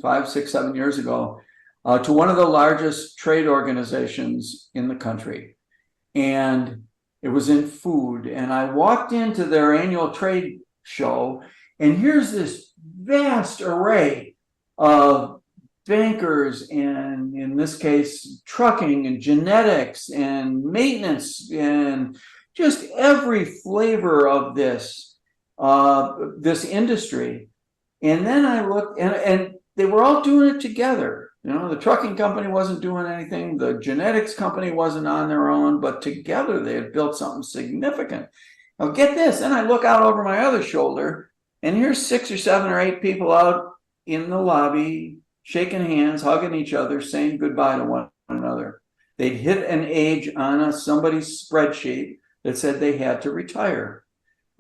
years ago to one of the largest trade organizations in the country. And it was in food. And I walked into their annual trade show, and here's this vast array of bankers, and in this case, trucking and genetics and maintenance and just every flavor of this industry. And then I looked, and they were all doing it together. The trucking company wasn't doing anything. The genetics company wasn't on their own, but together they had built something significant. Now get this. Then I look out over my other shoulder, and here's 6 or 7 or 8 people out in the lobby, shaking hands, hugging each other, saying goodbye to one another. They'd hit an age on somebody's spreadsheet that said they had to retire.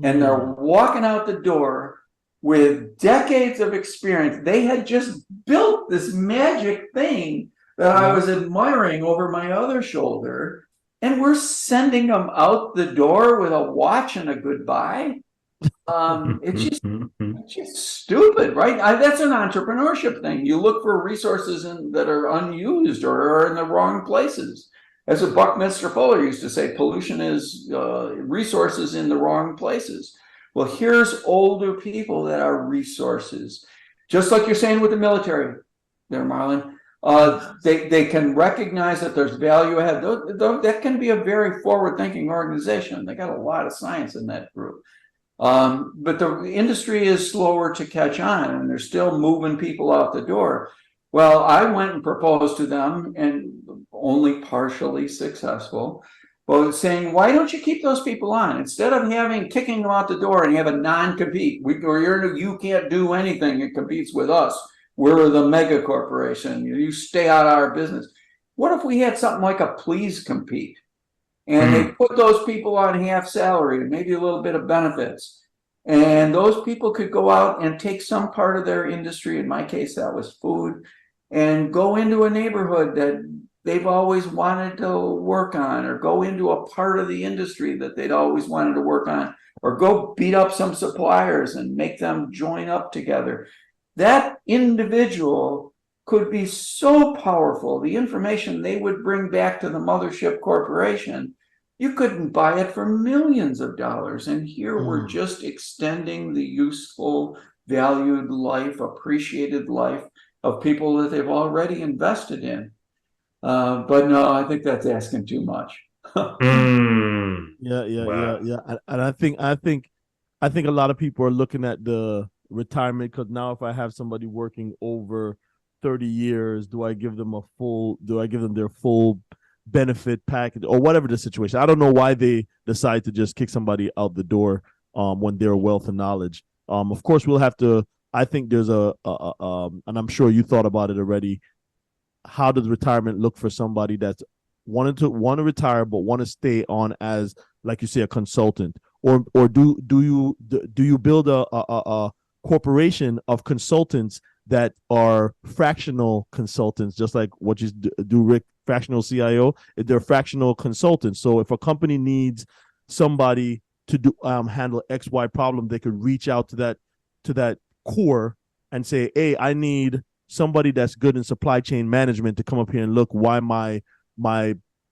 And they're walking out the door with decades of experience. They had just built this magic thing that I was admiring over my other shoulder, and we're sending them out the door with a watch and a goodbye. It's just stupid, right? That's an entrepreneurship thing. You look for resources that are unused or are in the wrong places. As a Buckminster Fuller used to say, pollution is resources in the wrong places. Well, here's older people that are resources. Just like you're saying with the military there, Marlon. They can recognize that there's value ahead. That can be a very forward-thinking organization. They got a lot of science in that group. But the industry is slower to catch on, and they're still moving people out the door. Well, I went and proposed to them, and only partially successful, but saying, why don't you keep those people on instead of kicking them out the door and have a non-compete? You can't do anything that competes with us. We're the mega corporation. You stay out of our business. What if we had something like a please compete? And they put those people on half salary and maybe a little bit of benefits. And those people could go out and take some part of their industry, in my case, that was food, and go into a neighborhood that they've always wanted to work on, or go into a part of the industry that they'd always wanted to work on, or go beat up some suppliers and make them join up together. That individual could be so powerful. The information they would bring back to the mothership corporation, you couldn't buy it for millions of dollars. And here we're just extending the useful, valued life, appreciated life of people that they've already invested in. But no, I think that's asking too much. Yeah. Wow. And I think a lot of people are looking at the retirement, because now if I have somebody working over 30 years, do I give them their full benefit package or whatever the situation? I don't know why they decide to just kick somebody out the door when they're a wealth of knowledge. Of course, we'll have to. I think there's and I'm sure you thought about it already. How does retirement look for somebody that's want to retire but want to stay on as, like you say, a consultant, or do you build a corporation of consultants that are fractional consultants, just like what you do, Rick, fractional CIO? They're fractional consultants. So if a company needs somebody to do handle XY problem, they could reach out to that core and say, hey, I need somebody that's good in supply chain management to come up here and look why my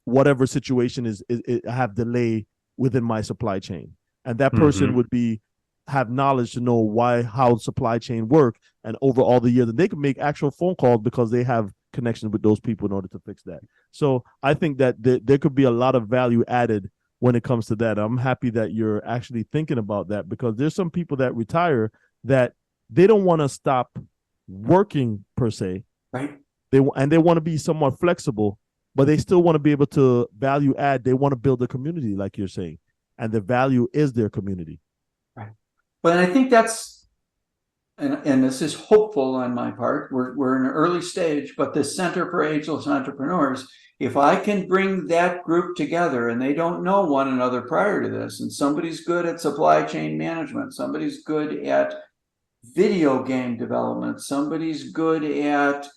whatever situation is I have delay within my supply chain. And that person would have knowledge to know how supply chain work, and over all the years, and they can make actual phone calls because they have connections with those people in order to fix that. So I think that there could be a lot of value added when it comes to that. I'm happy that you're actually thinking about that, because there's some people that retire that they don't want to stop working per se, right? They want to be somewhat flexible, but they still want to be able to value add. They want to build a community, like you're saying, and the value is their community. Right. But I think that's, and this is hopeful on my part. We're in an early stage, but the Center for Ageless Entrepreneurs, if I can bring that group together and they don't know one another prior to this, and somebody's good at supply chain management, somebody's good at video game development, somebody's good at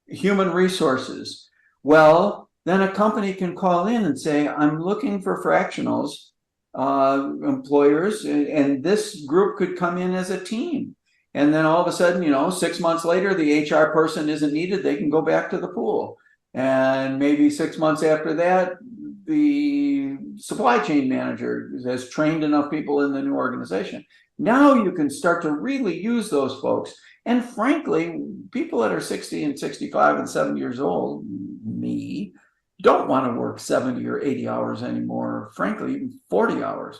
human resources, well, then a company can call in and say, I'm looking for fractionals, employers, and this group could come in as a team. And then all of a sudden, 6 months later, the HR person isn't needed. They can go back to the pool. And maybe 6 months after that, the supply chain manager has trained enough people in the new organization. Now you can start to really use those folks. And frankly, people that are 60 and 65 and 70 years old, me, don't want to work 70 or 80 hours anymore. Frankly, even 40 hours.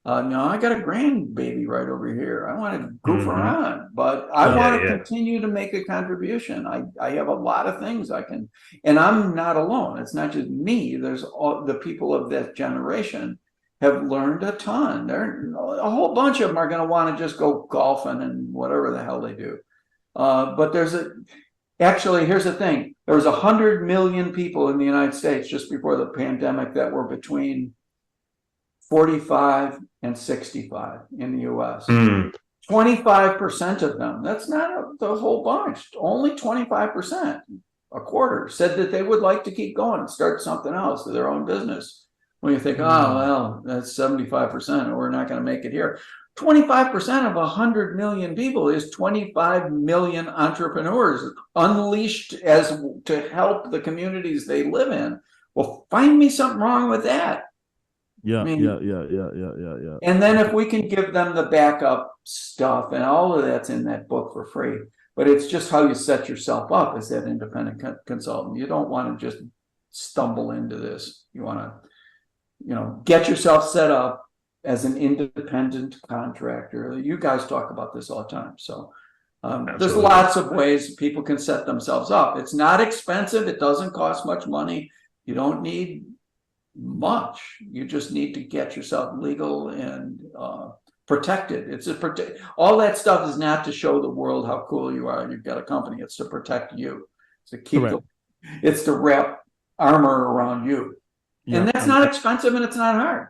No, I got a grandbaby right over here. I want to goof around, but I want to continue to make a contribution. I have a lot of things I can, and I'm not alone. It's not just me. There's all the people of that generation have learned a ton. A whole bunch of them are going to want to just go golfing and whatever the hell they do. But actually, here's the thing. There was 100 million people in the United States just before the pandemic that were between 45 and 65 in the US. 25% of them, that's not the whole bunch, only 25%, a quarter, said that they would like to keep going and start something else, their own business. When you think, oh, well, that's 75%, or we're not going to make it here. 25% of 100 million people is 25 million entrepreneurs unleashed to help the communities they live in. Well, find me something wrong with that. Yeah. And then if we can give them the backup stuff, and all of that's in that book for free, but it's just how you set yourself up as that independent consultant. You don't want to just stumble into this. You want to, get yourself set up as an independent contractor. You guys talk about this all the time. So there's Absolutely. lots of ways people can set themselves up. It's not expensive. It doesn't cost much money. You don't need much. You just need to get yourself legal and protected. It's all that stuff is not to show the world how cool you are and you've got a company. It's to protect you. It's to keep it's to wrap armor around you. Yeah. And that's not expensive and it's not hard.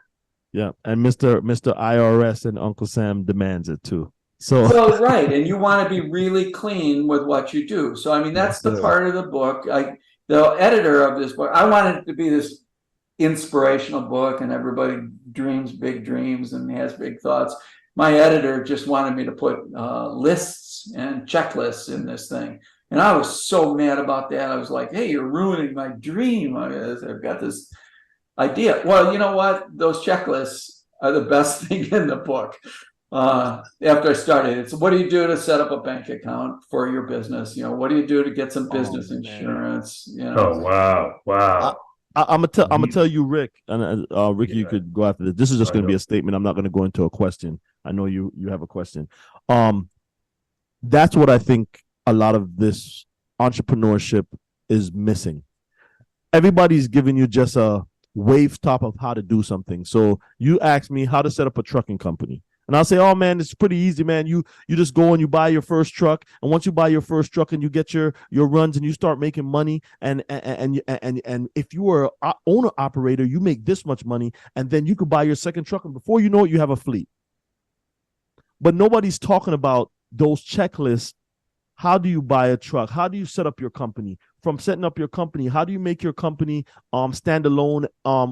Yeah, and Mr. IRS and Uncle Sam demands it too. So Right, and you want to be really clean with what you do. So I mean, that's the part of the book. The editor of this book, I wanted it to be this inspirational book, and everybody dreams big dreams and has big thoughts. My editor just wanted me to put lists and checklists in this thing, and I was so mad about that. I was like, "Hey, you're ruining my dream. I've got this idea." Well, you know what? Those checklists are the best thing in the book. After I started, it's what do you do to set up a bank account for your business? What do you do to get some business insurance? Oh, wow. I'm gonna tell you, Rick, and Ricky, you could go after this. This is just gonna be a statement. I'm not gonna go into a question. I know you have a question. That's what I think a lot of this entrepreneurship is missing. Everybody's giving you just a wave top of how to do something. So you ask me how to set up a trucking company. And I'll say, oh man, it's pretty easy, man. You just go and you buy your first truck, and once you buy your first truck and you get your runs and you start making money, and if you are an owner operator, you make this much money, and then you could buy your second truck, and before you know it, you have a fleet. But nobody's talking about those checklists. How do you buy a truck? How do you set up your company? From setting up your company, how do you make your company stand alone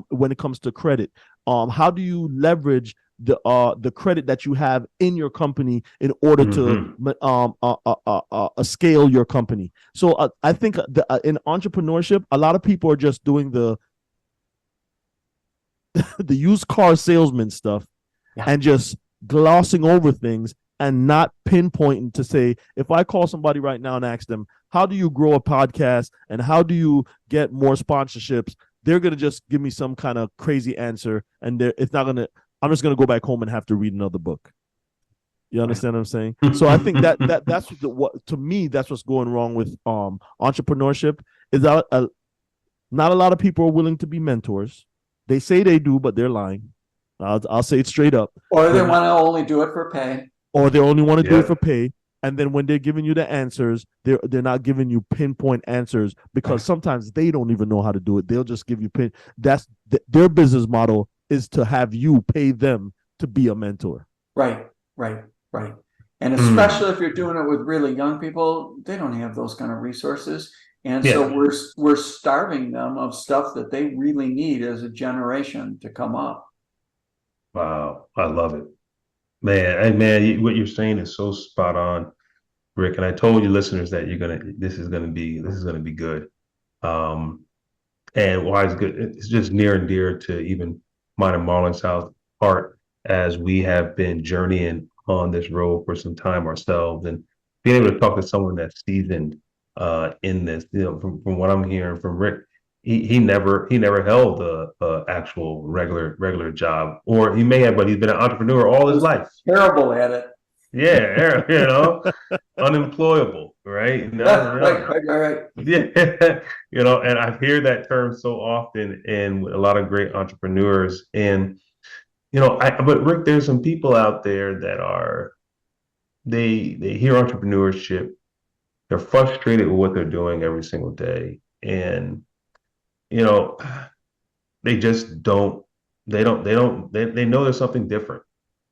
when it comes to credit? How do you leverage the credit that you have in your company in order to scale your company? So I think in entrepreneurship, a lot of people are just doing the used car salesman stuff and just glossing over things and not pinpointing to say, if I call somebody right now and ask them, how do you grow a podcast and how do you get more sponsorships? They're going to just give me some kind of crazy answer, and it's not going to, I'm just going to go back home and have to read another book. You understand what I'm saying? So I think that's what to me, that's what's going wrong with entrepreneurship, is that not a lot of people are willing to be mentors. They say they do, but they're lying. I'll say it straight up. Or they want to only do it for pay. Or they only want to do it for pay. And then when they're giving you the answers, they're not giving you pinpoint answers, because sometimes they don't even know how to do it. They'll just give you that's their business model is to have you pay them to be a mentor. Right. And especially if you're doing it with really young people, they don't have those kind of resources. And so we're starving them of stuff that they really need as a generation to come up. Wow, I love it. Man, what you're saying is so spot on, Rick. And I told you listeners that this is gonna be good. And why it's good? It's just near and dear to even mine and Marlon's heart, as we have been journeying on this road for some time ourselves, and being able to talk to someone that's seasoned in this. From what I'm hearing from Rick, he never held a actual regular job, or he may have, but he's been an entrepreneur all his life. Terrible at it. Yeah, unemployable, right? Right. Yeah, and I hear that term so often in a lot of great entrepreneurs, and but Rick, there's some people out there that they hear entrepreneurship, they're frustrated with what they're doing every single day, and they just they know there's something different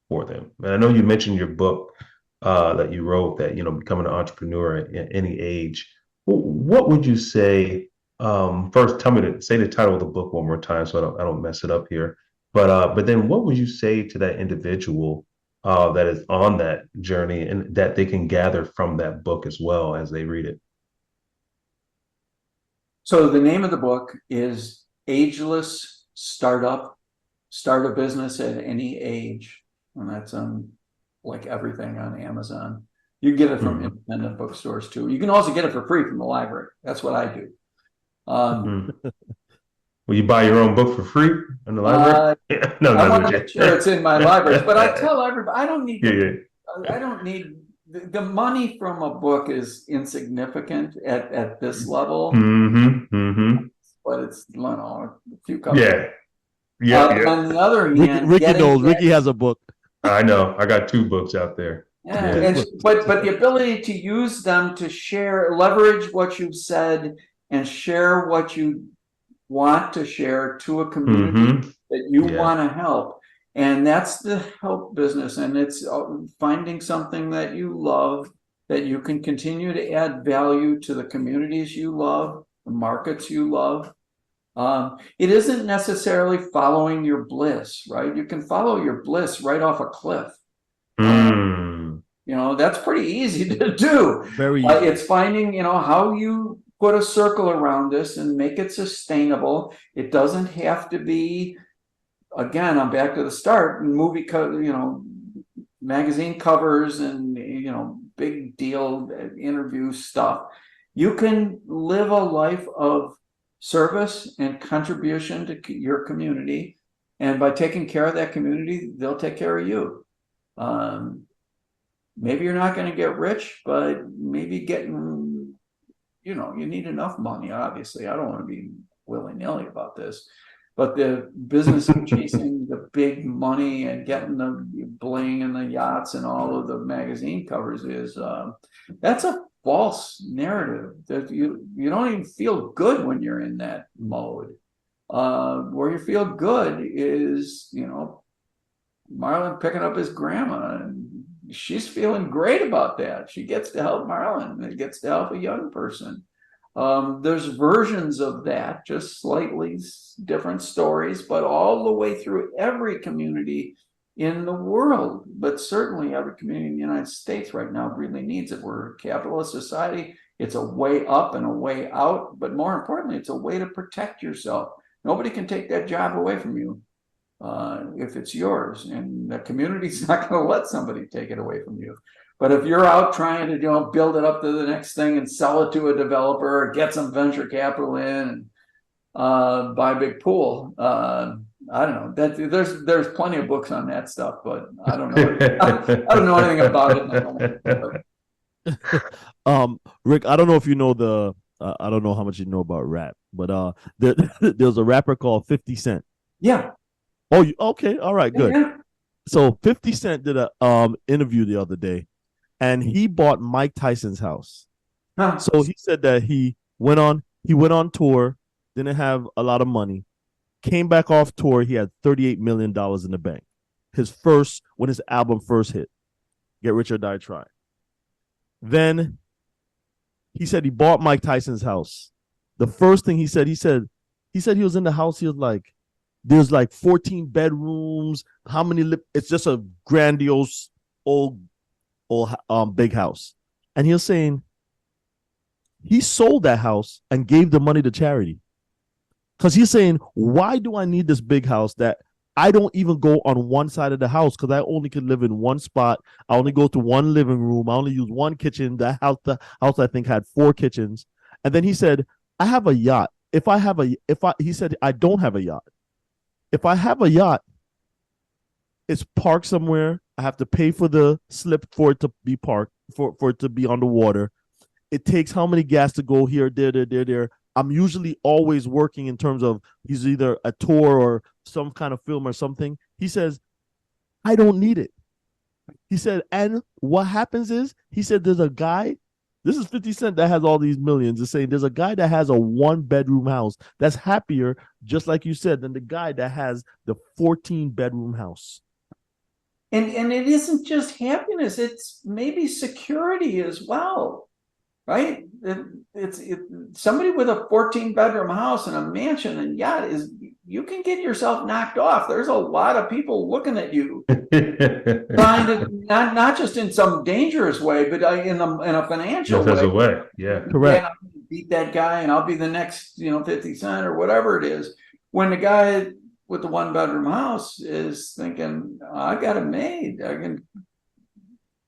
for them. And I know you mentioned your book that you wrote, that becoming an entrepreneur at any age. What would you say? First, say the title of the book one more time, so I don't mess it up here. But then, what would you say to that individual that is on that journey, and that they can gather from that book as well as they read it? So the name of the book is Ageless Startup: Start a Business at Any Age, and that's on like everything on Amazon. You can get it from independent bookstores too. You can also get it for free from the library. That's what I do. Will you buy your own book for free in the library? No, I no, want no. to make sure it's in my libraries, but I tell everybody Yeah. I don't need the money from a book is insignificant at this level, but it's, you know, a few cups. Yeah. Yeah. On the other hand, Ricky knows. Ricky has a book. I know. I got 2 books out there. yeah, Yeah. but the ability to use them to share, leverage what you've said, and share what you want to share to a community that you want to help. And that's the help business. And it's finding something that you love, that you can continue to add value to the communities you love, the markets you love. It isn't necessarily following your bliss, right? You can follow your bliss right off a cliff. You know, that's pretty easy to do. Very easy. It's finding, you know, how you put a circle around this and make it sustainable. It doesn't have to be, again, I'm back to the start, movie, you know, magazine covers and, you know, big deal interview stuff. You can live a life of service and contribution to your community. And by taking care of that community, they'll take care of you. Maybe you're not going to get rich, but maybe getting, you know, you need enough money, obviously. I don't want to be willy-nilly about this, but the business of chasing the big money and getting the bling and the yachts and all of the magazine covers is, that's a false narrative. That you don't even feel good when you're in that mode. Where you feel good is, you know, Marlon picking up his grandma, and she's feeling great about that. She gets to help Marlon, and gets to help a young person. There's versions of that, just slightly different stories, but all the way through every community in the world, but certainly every community in the United States right now really needs it. We're a capitalist society. It's a way up and a way out, but more importantly, it's a way to protect yourself. Nobody can take that job away from you if it's yours, and the community's not going to let somebody take it away from you. But if you're out trying to, you know, build it up to the next thing and sell it to a developer, or get some venture capital in, and buy a big pool, I don't know. That there's plenty of books on that stuff, but I don't know. I don't know anything about it. And I don't Rick, I don't know if you know I don't know how much you know about rap, but there's a rapper called 50 Cent. Yeah. Oh, okay, all right, good. Yeah. So 50 Cent did a interview the other day, and he bought Mike Tyson's house. Huh. So he said that he went on tour, didn't have a lot of money, came back off tour. He had $38 million in the bank. When his album first hit, Get Rich or Die Trying. Then he said he bought Mike Tyson's house. The first thing he said he was in the house. He was like, there's like 14 bedrooms. How many? It's just a grandiose old big house. And he was saying he sold that house and gave the money to charity. Because he's saying, why do I need this big house that I don't even go on one side of the house, because I only can live in one spot. I only go to one living room. I only use one kitchen. The house I think had 4 kitchens. And then he said, I have a yacht. He said, I don't have a yacht. If I have a yacht, it's parked somewhere. I have to pay for the slip for it to be parked, for it to be on the water. It takes how many gas to go here, there. I'm usually always working in terms of he's either a tour or some kind of film or something. He says, I don't need it. He said, and what happens is, he said, there's a guy, this is 50 Cent that has all these millions, is saying there's a guy that has a 1-bedroom house that's happier, just like you said, than the guy that has the 14-bedroom house. And it isn't just happiness, it's maybe security as well, right? It's somebody with a 14-bedroom house and a mansion and yacht you can get yourself knocked off. There's a lot of people looking at you, trying to not just in some dangerous way, but in a financial way. Yeah, correct. I'm gonna beat that guy, and I'll be the next, 50 Cent or whatever it is. When the guy with the 1-bedroom house is thinking, I got it made. I can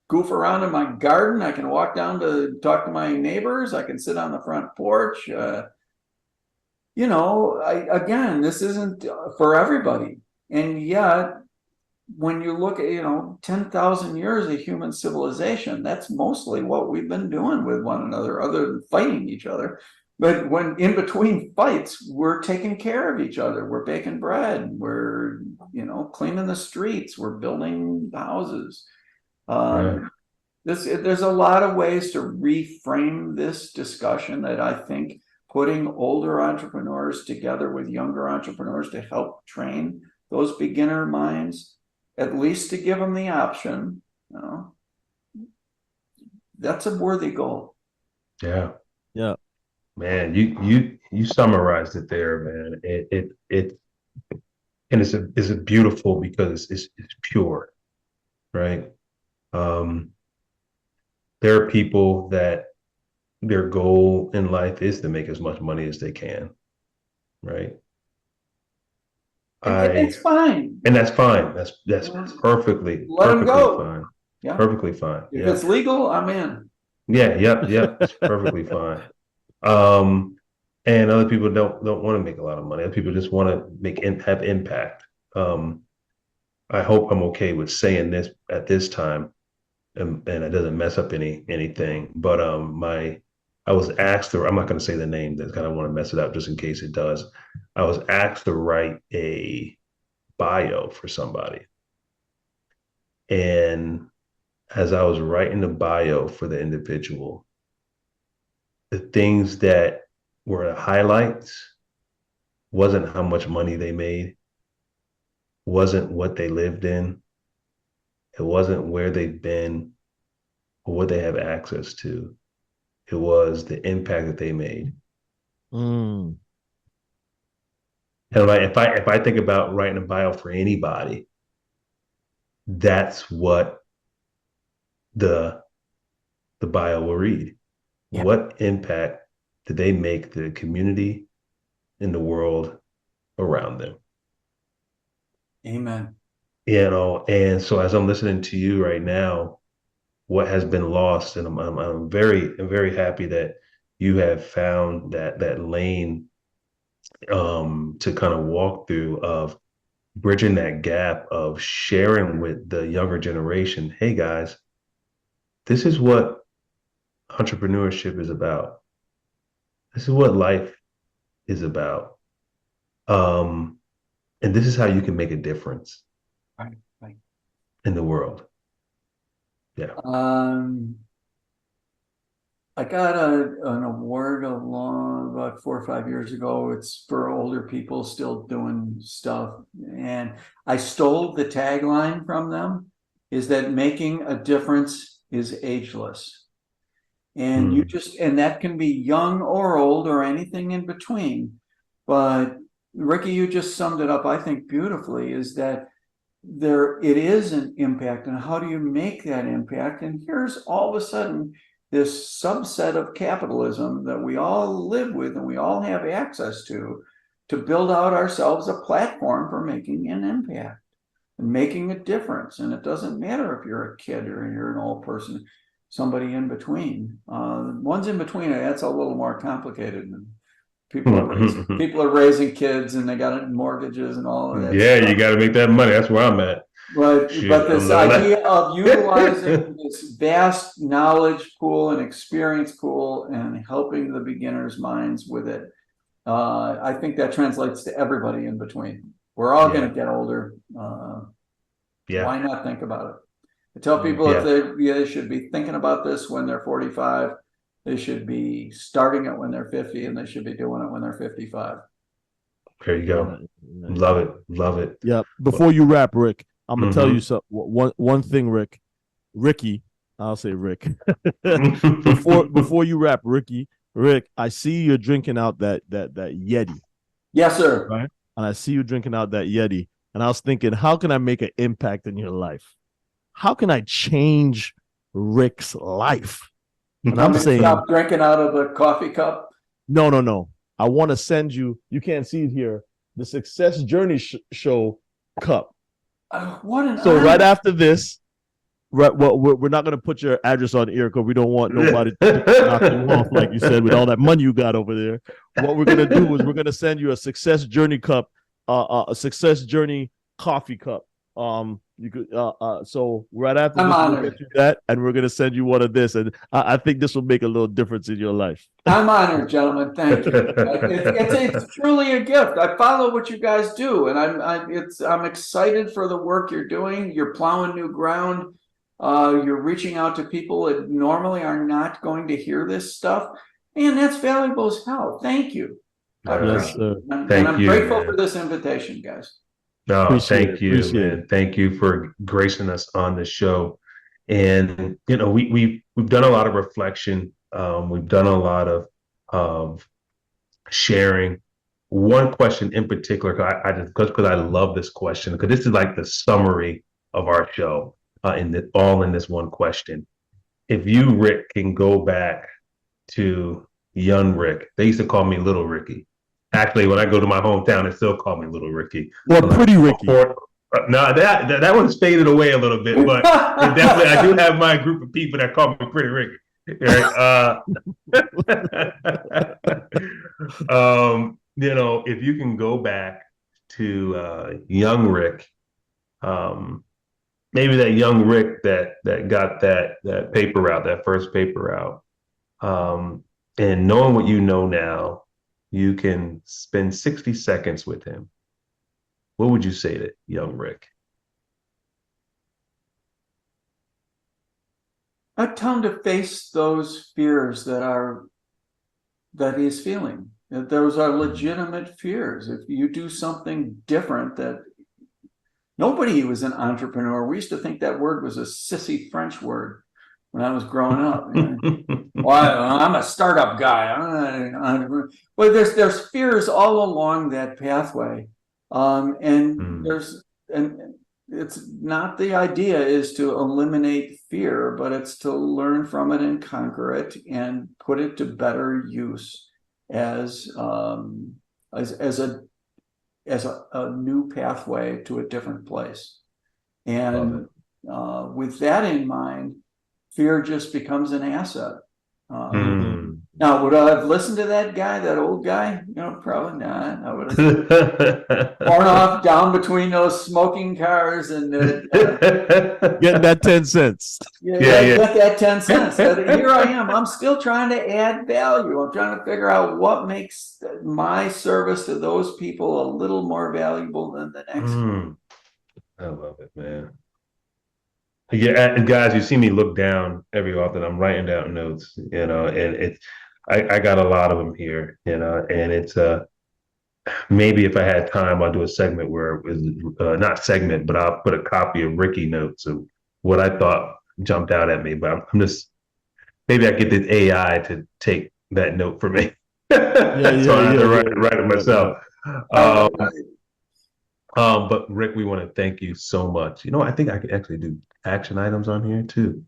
goof around in my garden. I can walk down to talk to my neighbors. I can sit on the front porch. again, this isn't for everybody. And yet, when you look at, 10,000 years of human civilization, that's mostly what we've been doing with one another, other than fighting each other. But when in between fights, we're taking care of each other. We're baking bread. We're, cleaning the streets. We're building houses. Right. There's a lot of ways to reframe this discussion that I think putting older entrepreneurs together with younger entrepreneurs to help train those beginner minds, at least to give them the option, that's a worthy goal. Yeah. Yeah. Man, you summarized it there, man. It and it's a beautiful because it's pure, right? There are people that their goal in life is to make as much money as they can, right? And it's fine. And that's fine. That's perfectly Let them go. fine. Yeah. Perfectly fine. If Yeah. it's legal, I'm in. Yeah, yep. It's perfectly fine. And other people don't want to make a lot of money. Other people just want to have impact. I hope I'm okay with saying this at this time, and it doesn't mess up anything. But I was asked to. I'm not going to say the name. That kind of want to mess it up just in case it does. I was asked to write a bio for somebody, and as I was writing the bio for the individual, the things that were the highlights wasn't how much money they made, wasn't what they lived in, it wasn't where they've been or what they have access to. It was the impact that they made. Mm. And like if I think about writing a bio for anybody, that's what the bio will read. Yeah. What impact did they make to the community in the world around them? Amen. And so as I'm listening to you right now, what has been lost, and I'm very happy that you have found that lane to kind of walk through of bridging that gap of sharing with the younger generation. Hey guys, this is what entrepreneurship is about. This is what life is about. And this is how you can make a difference Right. in the world. Yeah. I got an award about 4 or 5 years ago. It's for older people still doing stuff. And I stole the tagline from them, is that making a difference is ageless. And and that can be young or old or anything in between. But Ricky, you just summed it up, I think, beautifully, is that it is an impact, and how do you make that impact? And here's all of a sudden this subset of capitalism that we all live with and we all have access to build out ourselves a platform for making an impact and making a difference. And it doesn't matter if you're a kid or you're an old person, somebody in between. Ones in between, that's a little more complicated. People are raising kids and they got mortgages and all of that. Yeah, stuff. you got to make that money. That's where I'm at. But this idea of utilizing this vast knowledge pool and experience pool and helping the beginners' minds with it, I think that translates to everybody in between. We're all going to get older. Why not think about it? I tell people if they should be thinking about this when they're 45. They should be starting it when they're 50, and they should be doing it when they're 55. There you go. Love it. Yeah. Before you wrap, Rick, I'm gonna tell you something. One thing, Ricky, I'll say Rick. before you wrap, Rick, I see you're drinking out that Yeti. Yes, sir. Right. And I see you drinking out that Yeti, and I was thinking, how can I make an impact in your life? How can I change Rick's life? And I'm saying, stop drinking out of a coffee cup. No. I want to send you. You can't see it here. The Success Journey Show cup. What an so honor. right after this, Right. Well, we're not going to put your address on air because we don't want nobody to knock you off, like you said, with all that money you got over there. What we're going to do is we're going to send you a success journey cup, a success journey coffee cup. You could, so right after I'm this, we'll honored. get you that, and we're going to send you one of this, and I think this will make a little difference in your life. I'm honored, gentlemen. Thank you. It's truly a gift. I follow what you guys do, and I'm excited for the work you're doing. You're plowing new ground. You're reaching out to people that normally are not going to hear this stuff, and that's valuable as hell. Thank you. I appreciate it. And I'm grateful for this invitation, guys. No, thank you, man. Thank you for gracing us on the show. And we've done a lot of reflection. We've done a lot of sharing. One question in particular, because I love this question, because this is like the summary of our show, all in this one question. If you, Rick, can go back to young Rick, they used to call me Little Ricky. Actually, when I go to my hometown, they still call me Little Ricky. Or Pretty Ricky. No, that one's faded away a little bit, but definitely I do have my group of people that call me Pretty Ricky. Right? If you can go back to young Rick, maybe that young Rick that got that paper out, that first paper out, and knowing what you know now, you can spend 60 seconds with him. What would you say to young Rick? I'd tell him to face those fears that he's feeling. That those are legitimate fears. If you do something different, that nobody was an entrepreneur. We used to think that word was a sissy French word when I was growing up. Well, I'm a startup guy. Well, there's fears all along that pathway, and it's not, the idea is to eliminate fear, but it's to learn from it and conquer it and put it to better use as a new pathway to a different place. And with that in mind, fear just becomes an asset. Now, would I have listened to that guy, that old guy? Probably not. I would have torn off down between those smoking cars and getting that 10 cents. Get that 10 cents. But here I am. I'm still trying to add value. I'm trying to figure out what makes my service to those people a little more valuable than the next one. I love it, man. Yeah, and guys, you see me look down every often. I'm writing down notes, and I got a lot of them here, and it's maybe if I had time, I'll do a segment where it was not segment, but I'll put a copy of Ricky notes of what I thought jumped out at me. But I'm just, maybe I get this AI to take that note for me. So I have to write it myself. But Rick, we want to thank you so much. I think I could actually do action items on here too.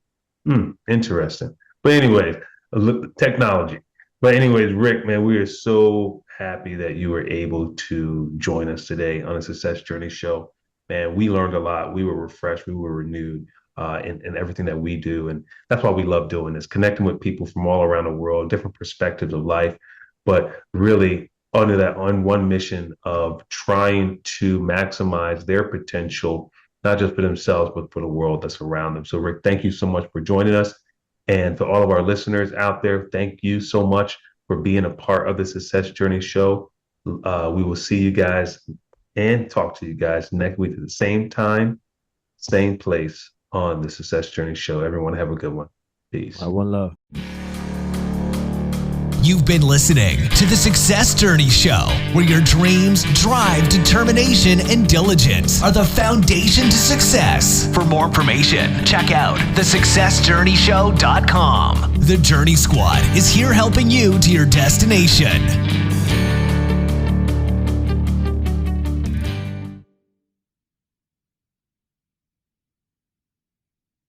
Interesting. But anyways, look, technology. But anyways, Rick, man, we are so happy that you were able to join us today on the Success Journey Show. Man, we learned a lot. We were refreshed. We were renewed in everything that we do. And that's why we love doing this, connecting with people from all around the world, different perspectives of life, but really on one mission of trying to maximize their potential, not just for themselves, but for the world that's around them. So Rick, thank you so much for joining us. And for all of our listeners out there, thank you so much for being a part of the Success Journey Show. We will see you guys and talk to you guys next week at the same time, same place on the Success Journey Show. Everyone have a good one. Peace. One love. You've been listening to The Success Journey Show, where your dreams, drive, determination, and diligence are the foundation to success. For more information, check out thesuccessjourneyshow.com. The Journey Squad is here helping you to your destination.